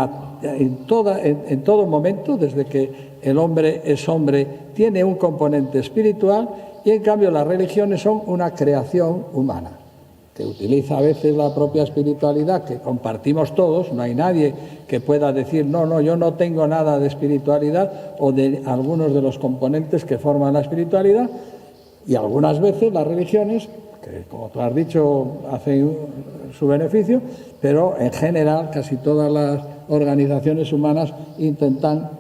en todo momento, desde que el hombre es hombre, tiene un componente espiritual, y en cambio las religiones son una creación humana, que utiliza a veces la propia espiritualidad, que compartimos todos, no hay nadie que pueda decir, no, yo no tengo nada de espiritualidad, o de algunos de los componentes que forman la espiritualidad, y algunas veces las religiones, que como tú has dicho, hacen su beneficio, pero en general casi todas las organizaciones humanas intentamos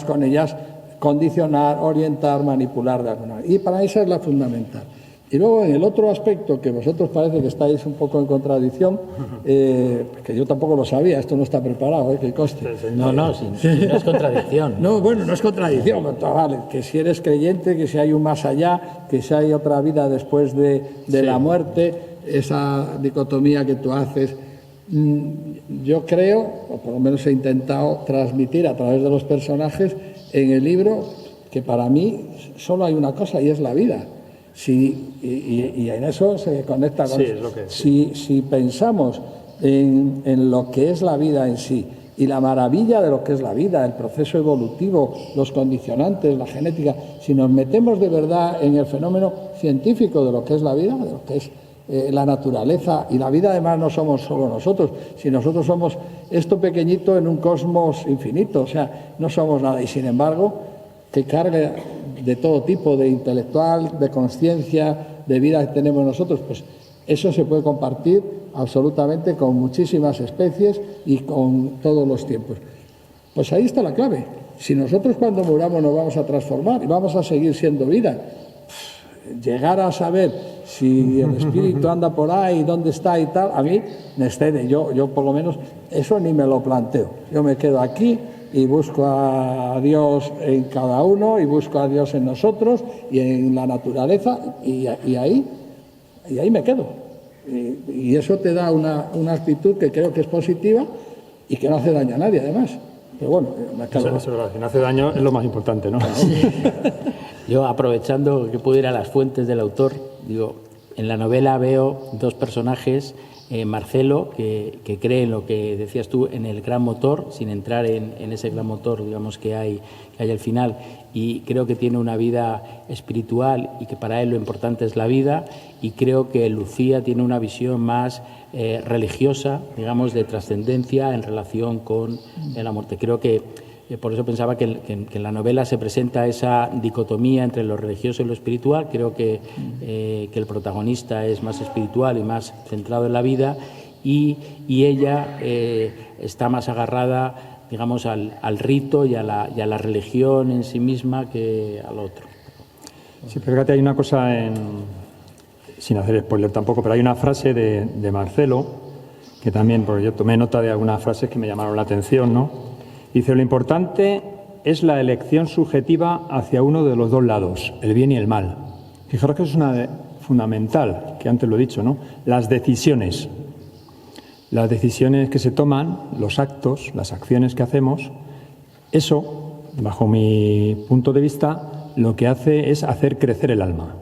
con ellas condicionar, orientar, manipular de alguna manera. Y para eso es la fundamental. Y luego en el otro aspecto, que vosotros parece que estáis un poco en contradicción, que yo tampoco lo sabía, esto no está preparado, que conste. No es contradicción. No, bueno, no es contradicción, vale, que si eres creyente, que si hay un más allá, que si hay otra vida después de la muerte, esa dicotomía que tú haces. Yo creo, o por lo menos he intentado transmitir a través de los personajes en el libro, que para mí solo hay una cosa y es la vida. Y en eso se conecta con eso. Si pensamos en lo que es la vida en sí y la maravilla de lo que es la vida, el proceso evolutivo, los condicionantes, la genética, si nos metemos de verdad en el fenómeno científico de lo que es la vida, de lo que es la naturaleza, y la vida además no somos solo nosotros, si nosotros somos esto pequeñito en un cosmos infinito, o sea, no somos nada, y sin embargo, que carga de todo tipo, de intelectual, de conciencia, de vida que tenemos nosotros, pues eso se puede compartir absolutamente con muchísimas especies y con todos los tiempos. Pues ahí está la clave. Si nosotros cuando muramos nos vamos a transformar y vamos a seguir siendo vida, llegar a saber si el espíritu anda por ahí, dónde está y tal, a mí me excede. Yo por lo menos eso ni me lo planteo. Yo me quedo aquí y busco a Dios en cada uno y busco a Dios en nosotros y en la naturaleza y ahí me quedo. Y eso te da una actitud que creo que es positiva y que no hace daño a nadie, además. Pero bueno, me quedo. Eso es verdad, si no hace daño es lo más importante, ¿no? Sí. Yo, aprovechando que puedo ir a las fuentes del autor, digo, en la novela veo dos personajes, Marcelo, que cree en lo que decías tú, en el gran motor, sin entrar en ese gran motor, digamos, que hay al final, y creo que tiene una vida espiritual y que para él lo importante es la vida, y creo que Lucía tiene una visión más religiosa, digamos, de trascendencia en relación con la muerte. Creo que por eso pensaba que en la novela se presenta esa dicotomía entre lo religioso y lo espiritual. Creo que el protagonista es más espiritual y más centrado en la vida, y ella está más agarrada, digamos, al rito y a la religión en sí misma que al otro. Sí, pero fíjate, hay una cosa, sin hacer spoiler tampoco, pero hay una frase de Marcelo, que también, porque yo tomé nota de algunas frases que me llamaron la atención, ¿no? Dice, lo importante es la elección subjetiva hacia uno de los dos lados, el bien y el mal. Fijaros que es una fundamental, que antes lo he dicho, ¿no? Las decisiones que se toman, los actos, las acciones que hacemos, eso, bajo mi punto de vista, lo que hace es hacer crecer el alma.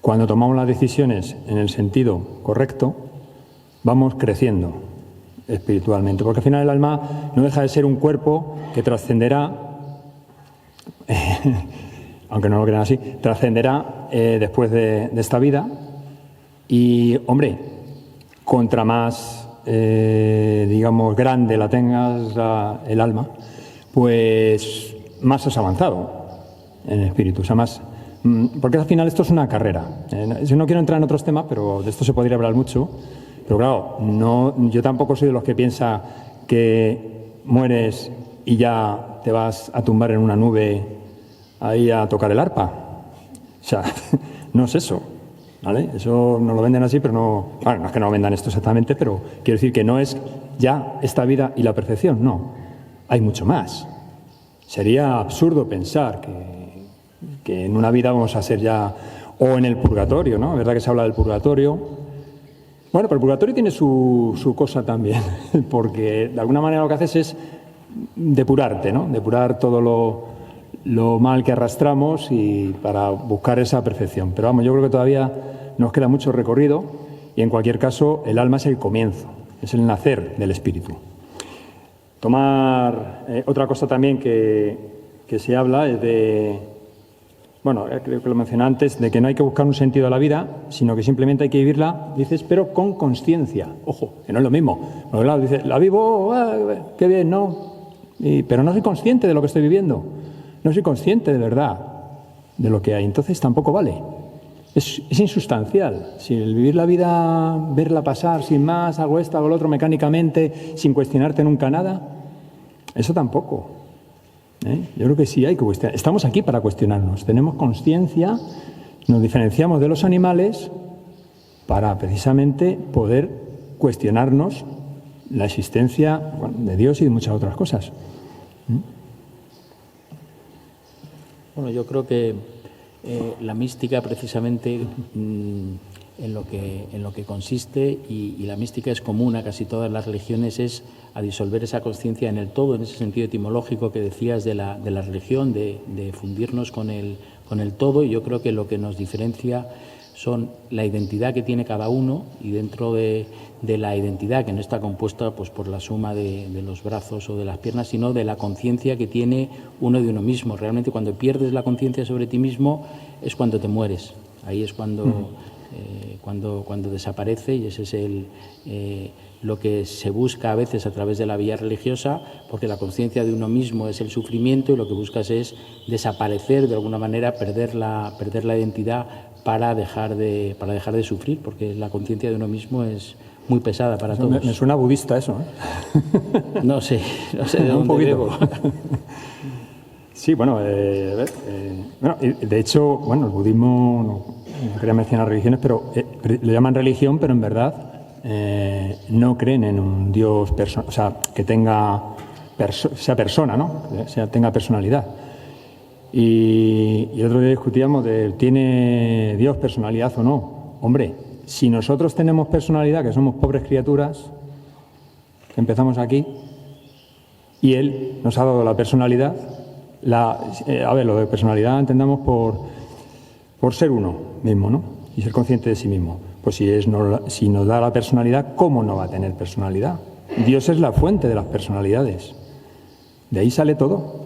Cuando tomamos las decisiones en el sentido correcto, vamos creciendo espiritualmente, porque al final el alma no deja de ser un cuerpo que trascenderá, aunque no lo crean así, trascenderá después de esta vida. Y, hombre, contra más, digamos, grande la tengas el alma, pues más has avanzado en el espíritu, o sea, más, porque al final esto es una carrera. Yo no quiero entrar en otros temas, pero de esto se podría hablar mucho. Pero claro, yo tampoco soy de los que piensa que mueres y ya te vas a tumbar en una nube ahí a tocar el arpa. O sea, no es eso, ¿vale? Eso nos lo venden así, pero no... Bueno, no es que no vendan esto exactamente, pero quiero decir que no es ya esta vida y la perfección, no. Hay mucho más. Sería absurdo pensar que en una vida vamos a ser ya... O en el purgatorio, ¿no? Es verdad que se habla del purgatorio. Bueno, pero el purgatorio tiene su cosa también, porque de alguna manera lo que haces es depurarte, ¿no? Depurar todo lo mal que arrastramos y para buscar esa perfección. Pero vamos, yo creo que todavía nos queda mucho recorrido y en cualquier caso el alma es el comienzo, es el nacer del espíritu. Tomar otra cosa también que se habla es de... Bueno, creo que lo mencioné antes, de que no hay que buscar un sentido a la vida, sino que simplemente hay que vivirla, dices, pero con consciencia. Ojo, que no es lo mismo. Porque claro, dices, la vivo, qué bien, ¿no? Pero no soy consciente de lo que estoy viviendo. No soy consciente de verdad de lo que hay. Entonces tampoco vale. Es insustancial. Si el vivir la vida, verla pasar sin más, hago esto, hago lo otro mecánicamente, sin cuestionarte nunca nada, eso tampoco. Yo creo que sí hay que cuestionar. Estamos aquí para cuestionarnos. Tenemos conciencia, nos diferenciamos de los animales para precisamente poder cuestionarnos la existencia de Dios y de muchas otras cosas. Bueno, yo creo que la mística precisamente en lo que consiste, y la mística es común a casi todas las religiones, es a disolver esa conciencia en el todo, en ese sentido etimológico que decías de la religión, de fundirnos con el todo. Y yo creo que lo que nos diferencia son la identidad que tiene cada uno, y dentro de la identidad, que no está compuesta pues por la suma de los brazos o de las piernas, sino de la conciencia que tiene uno de uno mismo. Realmente cuando pierdes la conciencia sobre ti mismo es cuando te mueres. Ahí es cuando desaparece, y ese es lo que se busca a veces a través de la vía religiosa, porque la conciencia de uno mismo es el sufrimiento, y lo que buscas es desaparecer de alguna manera, perder la identidad para dejar de sufrir, porque la conciencia de uno mismo es muy pesada para todos. Me suena budista eso, ¿eh? No sé de dónde debo. Sí, bueno, de hecho, el budismo no quería mencionar religiones, pero lo llaman religión, pero en verdad no creen en un Dios, o sea, que sea persona, ¿no? Tenga personalidad. Y el otro día discutíamos de, ¿tiene Dios personalidad o no? Hombre, si nosotros tenemos personalidad, que somos pobres criaturas, empezamos aquí, y Él nos ha dado la personalidad, a ver, lo de personalidad entendamos por ser uno mismo, ¿no? Y ser consciente de sí mismo. Pues si nos da la personalidad, ¿cómo no va a tener personalidad? Dios es la fuente de las personalidades. De ahí sale todo.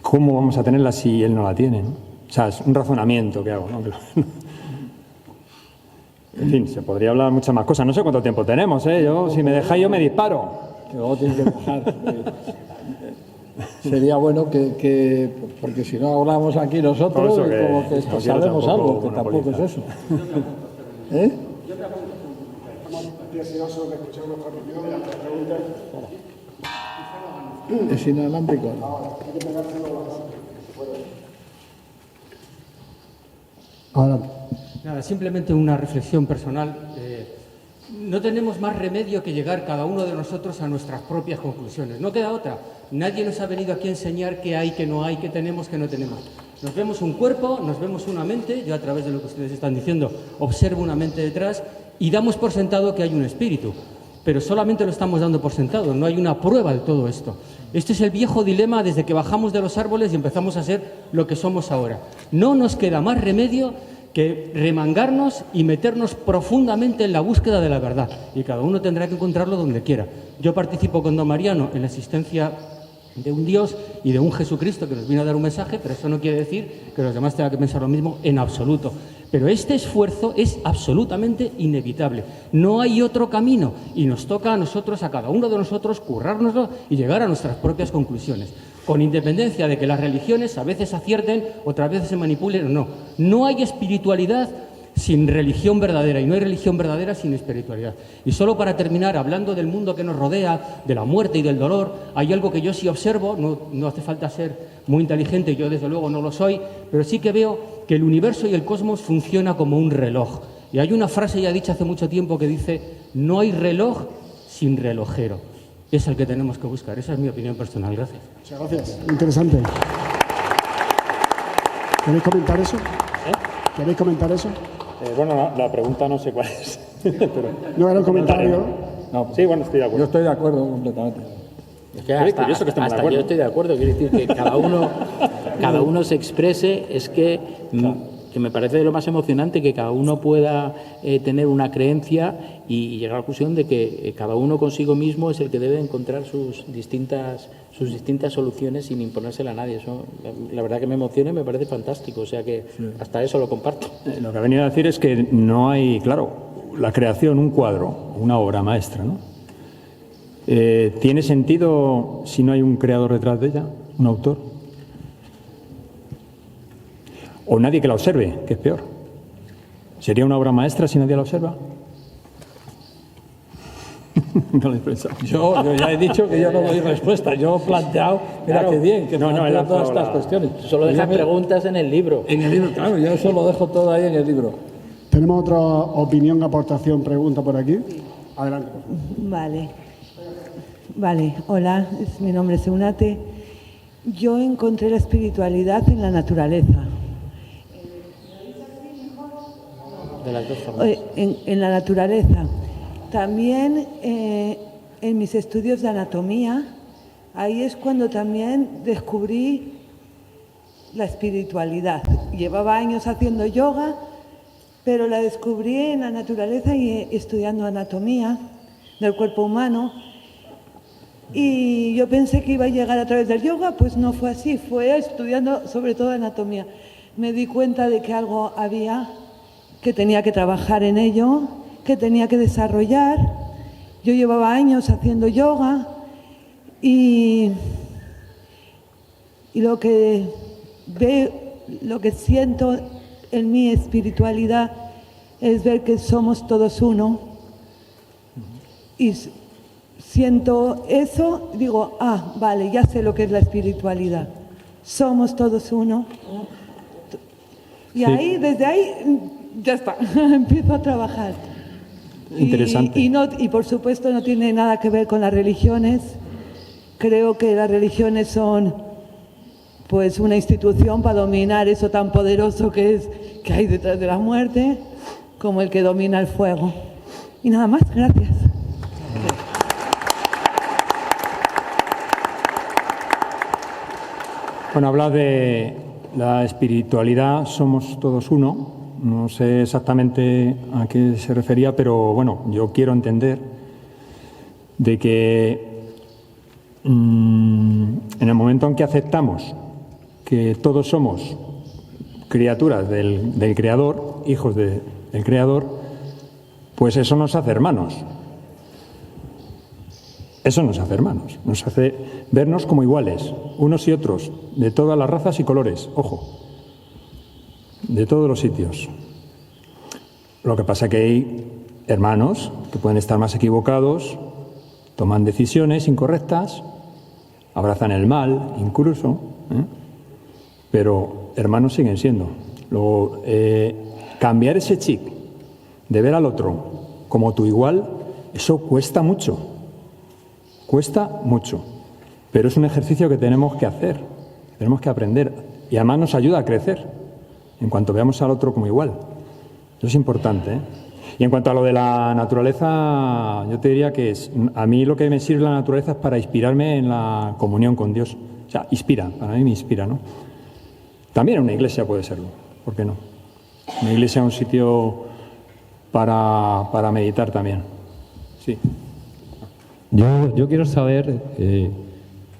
¿Cómo vamos a tenerla si Él no la tiene, ¿no? O sea, es un razonamiento que hago, ¿no? En fin, se podría hablar muchas más cosas. No sé cuánto tiempo tenemos, ¿eh? Si me dejáis, yo me disparo. Que luego tienes que dejar. Sería bueno que porque si no hablamos aquí nosotros, Por eso como que no quiero sabemos tampoco algo, que tampoco es monopolizar. eso. ¿Eh? Es inalámbrico. Ahora, Nada, simplemente una reflexión personal. No tenemos más remedio que llegar cada uno de nosotros a nuestras propias conclusiones. No queda otra. Nadie nos ha venido aquí a enseñar qué hay, qué no hay, qué tenemos, qué no tenemos. Nos vemos un cuerpo, nos vemos una mente. Yo, a través de lo que ustedes están diciendo, observo una mente detrás y damos por sentado que hay un espíritu. Pero solamente lo estamos dando por sentado, no hay una prueba de todo esto. Este es el viejo dilema desde que bajamos de los árboles y empezamos a ser lo que somos ahora. No nos queda más remedio que remangarnos y meternos profundamente en la búsqueda de la verdad. Y cada uno tendrá que encontrarlo donde quiera. Yo participo con don Mariano en la existencia de un Dios y de un Jesucristo que nos vino a dar un mensaje, pero eso no quiere decir que los demás tengan que pensar lo mismo en absoluto. Pero este esfuerzo es absolutamente inevitable. No hay otro camino y nos toca a nosotros, a cada uno de nosotros, currárnoslo y llegar a nuestras propias conclusiones. Con independencia de que las religiones a veces acierten, otras veces se manipulen o no. No hay espiritualidad sin religión verdadera y no hay religión verdadera sin espiritualidad. Y solo para terminar, hablando del mundo que nos rodea, de la muerte y del dolor, hay algo que yo sí observo, no hace falta ser muy inteligente, yo desde luego no lo soy, pero sí que veo que el universo y el cosmos funciona como un reloj. Y hay una frase ya dicha hace mucho tiempo que dice, no hay reloj sin relojero. Es el que tenemos que buscar. Esa es mi opinión personal. Gracias. muchas gracias. Interesante. ¿Queréis comentar eso? ¿Queréis comentar eso? Bueno, la pregunta no sé cuál es. Pero No era un comentario. No, sí, bueno, estoy de yo acuerdo. estoy de acuerdo completamente. Es que hasta, curioso que estemos de hasta acuerdo. yo estoy de acuerdo, quiero decir que cada uno se exprese, es que me parece de lo más emocionante que cada uno pueda tener una creencia y llegar a la conclusión de que cada uno consigo mismo es el que debe encontrar sus distintas soluciones sin imponérsela a nadie. Eso, la verdad que me emociona y me parece fantástico, o sea que hasta eso lo comparto. Lo que ha venido a decir es que no hay, claro, la creación, un cuadro, una obra maestra, ¿no? ¿Tiene sentido si no hay un creador detrás de ella, un autor? O nadie que la observe, que es peor. ¿Sería una obra maestra si nadie la observa? No lo he pensado. Yo ya he dicho que yo no doy respuesta. Yo he planteado, mira Claro. qué bien, que No, he planteo todas lanzado estas cuestiones. Solo dejas Yo me- preguntas en el libro. En el libro, claro, yo eso lo dejo todo ahí en el libro. ¿Tenemos otra opinión, aportación, pregunta por aquí? Adelante. por favor. Vale, hola, mi nombre es Eunate. Yo encontré la espiritualidad en la naturaleza. De las dos formas. En la naturaleza. También en mis estudios de anatomía, ahí es cuando también descubrí la espiritualidad. Llevaba años haciendo yoga, pero la descubrí en la naturaleza y estudiando anatomía del cuerpo humano. Y yo pensé que iba a llegar a través del yoga, pues no fue así, fue estudiando sobre todo anatomía. Me di cuenta de que algo había, que tenía que trabajar en ello, que tenía que desarrollar. Yo llevaba años haciendo yoga y lo que veo, lo que siento en mi espiritualidad es ver que somos todos uno. Y siento eso, digo, vale, ya sé lo que es la espiritualidad. Somos todos uno. Y Sí. ahí, desde ahí, ya está, empiezo a trabajar. Interesante. Y por supuesto no tiene nada que ver con las religiones. Creo que las religiones son pues una institución para dominar eso tan poderoso que hay detrás de la muerte, como el que domina el fuego. Y nada más, gracias. Bueno, habla de la espiritualidad, somos todos uno. No sé exactamente a qué se refería, pero bueno, yo quiero entender de que en el momento en que aceptamos que todos somos criaturas del Creador, hijos del Creador, pues eso nos hace hermanos. Eso nos hace hermanos, nos hace vernos como iguales, unos y otros, de todas las razas y colores, ojo, de todos los sitios. Lo que pasa es que hay hermanos que pueden estar más equivocados, toman decisiones incorrectas, abrazan el mal incluso, pero hermanos siguen siendo. Luego, cambiar ese chip de ver al otro como tu igual, eso cuesta mucho. Cuesta mucho, pero es un ejercicio que tenemos que hacer, tenemos que aprender y además nos ayuda a crecer en cuanto veamos al otro como igual. Eso es importante, ¿eh? Y en cuanto a lo de la naturaleza, yo te diría que a mí lo que me sirve la naturaleza es para inspirarme en la comunión con Dios. O sea, inspira, para mí me inspira, ¿no? También una iglesia puede serlo, ¿por qué no? Una iglesia es un sitio para meditar también. Sí. Yo quiero saber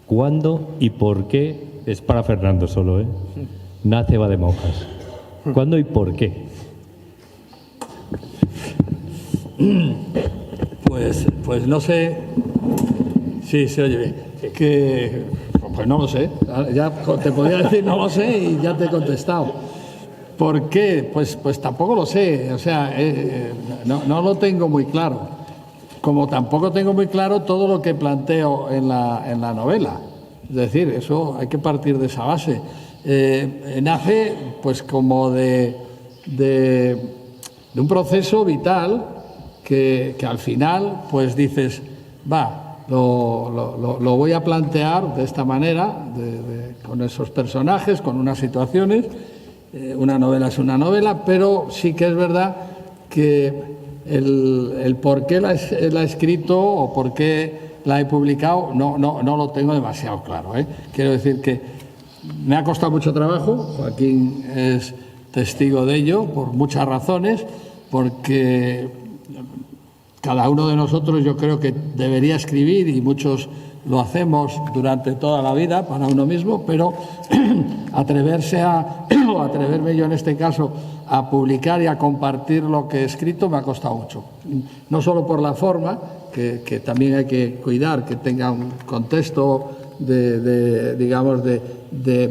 cuándo y por qué, es para Fernando solo, nace Vademonjas. ¿Cuándo y por qué? Pues no sé. Sí, se oye bien. Pues no lo sé. Ya te podría decir no lo sé y ya te he contestado. ¿Por qué? Pues tampoco lo sé. O sea, no lo tengo muy claro. Como tampoco tengo muy claro todo lo que planteo en la novela. Es decir, eso hay que partir de esa base. Nace pues como de un proceso vital que al final pues dices, lo voy a plantear de esta manera, con esos personajes, con unas situaciones. Una novela es una novela, pero sí que es verdad que el por qué la he escrito o por qué la he publicado no lo tengo demasiado claro, ¿eh? Quiero decir que me ha costado mucho trabajo, Joaquín es testigo de ello por muchas razones, porque cada uno de nosotros yo creo que debería escribir y muchos lo hacemos durante toda la vida para uno mismo, pero atreverme yo en este caso a publicar y a compartir lo que he escrito me ha costado mucho. No solo por la forma, que también hay que cuidar, que tenga un contexto de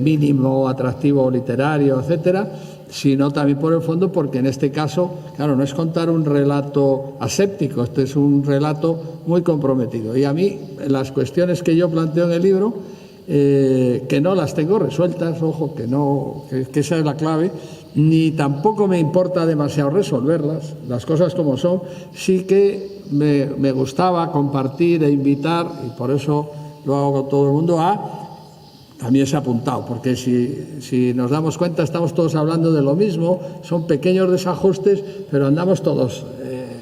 mínimo atractivo literario, etcétera, sino también por el fondo, porque en este caso, claro, no es contar un relato aséptico, este es un relato muy comprometido. Y a mí, las cuestiones que yo planteo en el libro, que no las tengo resueltas, ojo, que esa es la clave, ni tampoco me importa demasiado resolverlas, las cosas como son, sí que me gustaba compartir e invitar, y por eso lo hago con todo el mundo, también se ha apuntado, porque si nos damos cuenta estamos todos hablando de lo mismo, son pequeños desajustes, pero andamos todos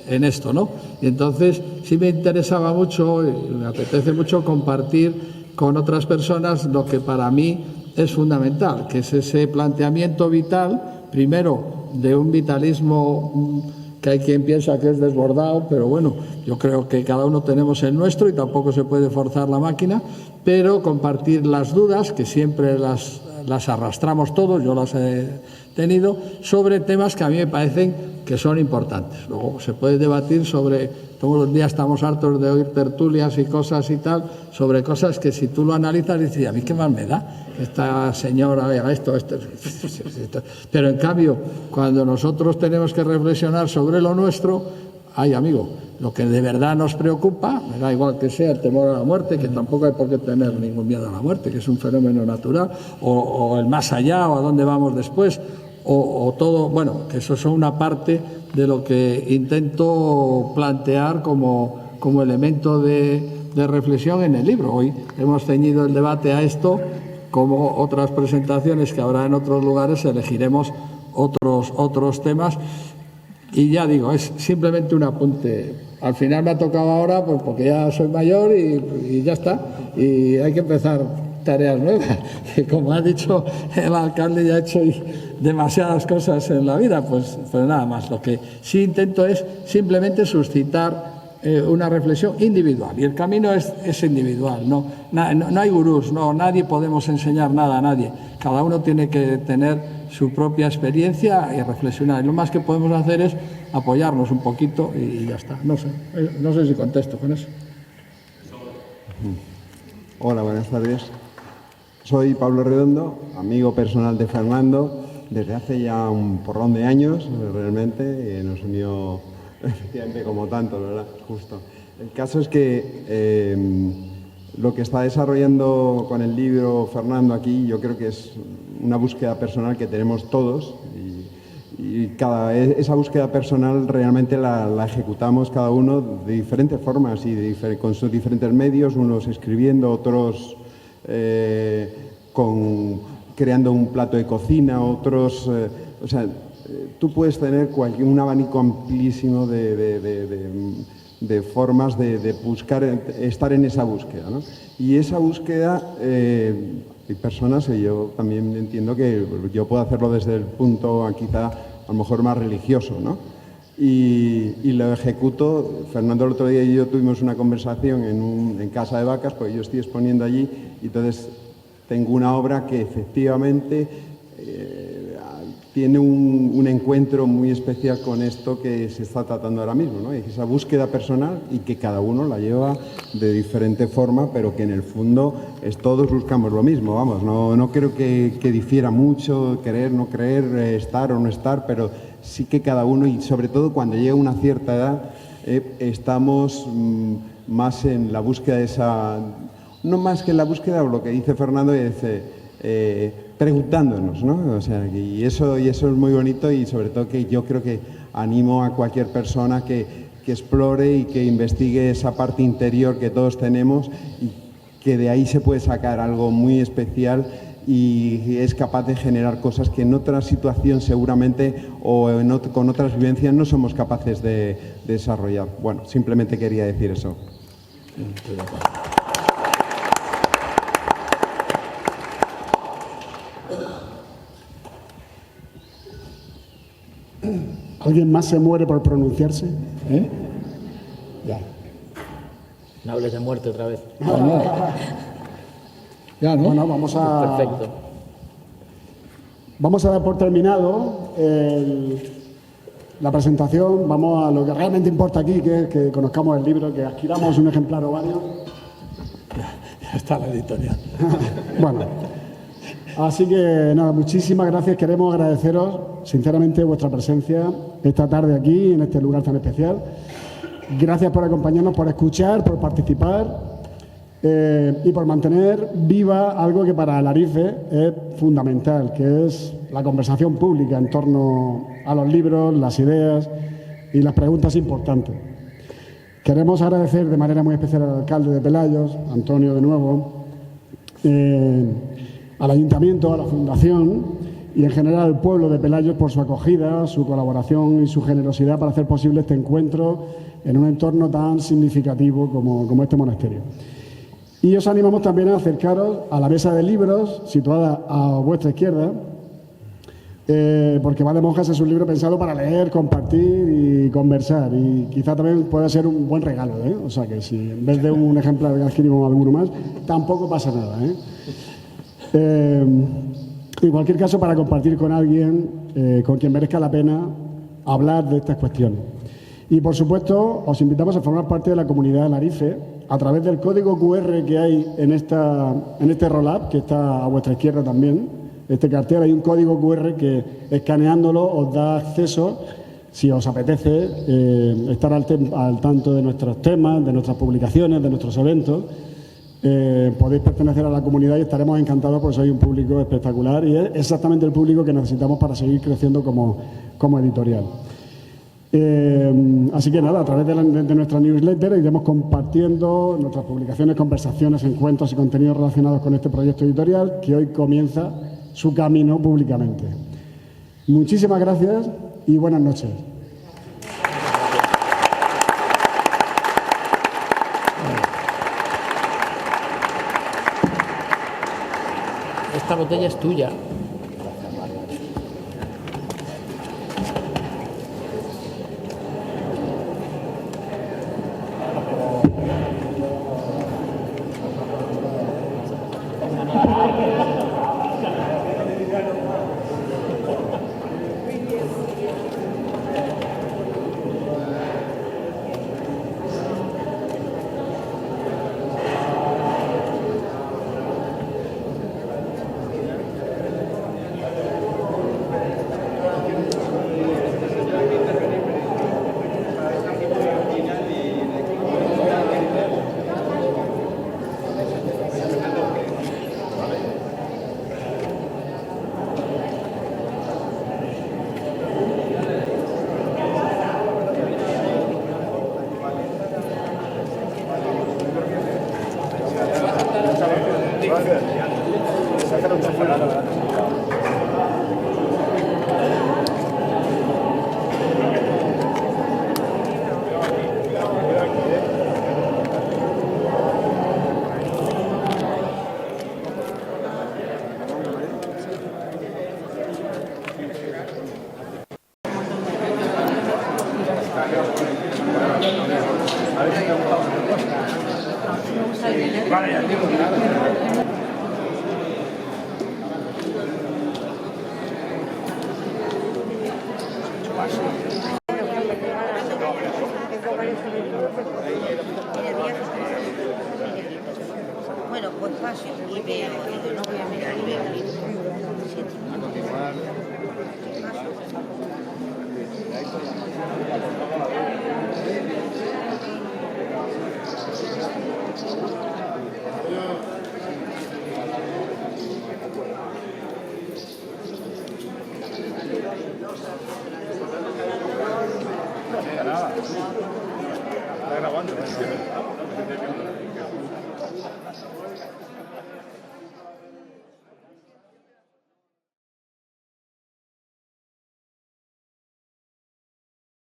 en esto, ¿no? Y entonces sí me interesaba mucho y me apetece mucho compartir con otras personas lo que para mí es fundamental, que es ese planteamiento vital, primero de un vitalismo que hay quien piensa que es desbordado, pero bueno, yo creo que cada uno tenemos el nuestro y tampoco se puede forzar la máquina, pero compartir las dudas, que siempre las arrastramos todos, yo las he tenido, sobre temas que a mí me parecen que son importantes. Luego se puede debatir sobre, todos los días estamos hartos de oír tertulias y cosas y tal, sobre cosas que si tú lo analizas dices, ¿a mí qué más me da? Esta señora haga esto. Pero en cambio, cuando nosotros tenemos que reflexionar sobre lo nuestro, ay amigo, lo que de verdad nos preocupa, me da igual que sea el temor a la muerte, que tampoco hay por qué tener ningún miedo a la muerte, que es un fenómeno natural, o el más allá, o a dónde vamos después, o todo, bueno, que eso son una parte de lo que intento plantear como elemento de reflexión en el libro. Hoy hemos ceñido el debate a esto, como otras presentaciones que habrá en otros lugares elegiremos otros temas. Y ya digo, es simplemente un apunte. Al final me ha tocado ahora, pues porque ya soy mayor y ya está. Y hay que empezar tareas nuevas. Que como ha dicho el alcalde, ya he hecho demasiadas cosas en la vida. Pues nada más. Lo que sí intento es simplemente suscitar una reflexión individual. Y el camino es individual. No hay gurús, nadie podemos enseñar nada a nadie. Cada uno tiene que tener su propia experiencia y reflexionar. Y lo más que podemos hacer es apoyarnos un poquito y ya está. No sé si contesto con eso. Hola, buenas tardes. Soy Pablo Redondo, amigo personal de Fernando, desde hace ya un porrón de años, realmente, nos unió efectivamente como tanto, ¿verdad? Justo. El caso es que lo que está desarrollando con el libro Fernando aquí, yo creo que es una búsqueda personal que tenemos todos y esa búsqueda personal realmente la ejecutamos cada uno de diferentes formas y con sus diferentes medios, unos escribiendo, otros creando un plato de cocina, otros... tú puedes tener un abanico amplísimo de formas de buscar, estar en esa búsqueda, ¿no? Y esa búsqueda, hay personas, y yo también entiendo que yo puedo hacerlo desde el punto quizá a lo mejor más religioso, ¿no? Y lo ejecuto. Fernando el otro día y yo tuvimos una conversación en Casa de Vacas, porque yo estoy exponiendo allí, y entonces tengo una obra que efectivamente tiene un encuentro muy especial con esto que se está tratando ahora mismo, ¿no? Esa búsqueda personal y que cada uno la lleva de diferente forma, pero que en el fondo todos buscamos lo mismo, vamos, no creo que difiera mucho, creer, no creer, estar o no estar, pero sí que cada uno, y sobre todo cuando llega una cierta edad, estamos más en la búsqueda de esa... No más que en la búsqueda, lo que dice Fernando es... preguntándonos, ¿no? O sea, y eso es muy bonito, y sobre todo que yo creo que animo a cualquier persona que explore y que investigue esa parte interior que todos tenemos, y que de ahí se puede sacar algo muy especial y es capaz de generar cosas que en otra situación seguramente o con otras vivencias no somos capaces de desarrollar. Bueno, simplemente quería decir eso. ¿Alguien más se muere por pronunciarse? Ya. No hables de muerte otra vez. Ya, ¿no? Bueno, vamos a... Perfecto. Vamos a dar por terminado la presentación. Vamos a lo que realmente importa aquí, que es que conozcamos el libro, que adquiramos un ejemplar o varios. Ya está la editorial. Bueno, así que nada, muchísimas gracias. Queremos agradeceros sinceramente vuestra presencia esta tarde aquí, en este lugar tan especial. Gracias por acompañarnos, por escuchar, por participar y por mantener viva algo que para Larife es fundamental, que es la conversación pública en torno a los libros, las ideas y las preguntas importantes. Queremos agradecer de manera muy especial al alcalde de Pelayos, Antonio de nuevo, al Ayuntamiento, a la Fundación y en general al pueblo de Pelayos por su acogida, su colaboración y su generosidad para hacer posible este encuentro en un entorno tan significativo como este monasterio. Y os animamos también a acercaros a la mesa de libros situada a vuestra izquierda, porque Va de Monjas es un libro pensado para leer, compartir y conversar, y quizá también pueda ser un buen regalo, ¿eh? O sea que si en vez de un ejemplar adquirimos alguno más, tampoco pasa nada, ¿eh? En cualquier caso, para compartir con alguien con quien merezca la pena hablar de estas cuestiones. Y por supuesto, os invitamos a formar parte de la comunidad de Larife a través del código QR que hay en este roll-up, que está a vuestra izquierda también. Este cartel, hay un código QR que escaneándolo os da acceso, si os apetece, estar al tanto de nuestros temas, de nuestras publicaciones, de nuestros eventos. podéis pertenecer a la comunidad y estaremos encantados porque sois un público espectacular y es exactamente el público que necesitamos para seguir creciendo como editorial. Así que nada, a través de nuestra newsletter iremos compartiendo nuestras publicaciones, conversaciones, encuentros y contenidos relacionados con este proyecto editorial que hoy comienza su camino públicamente. Muchísimas gracias y buenas noches. Esta botella es tuya. Bueno, pues paso y veo, y no voy a mirar y veo el libro. Está grabando.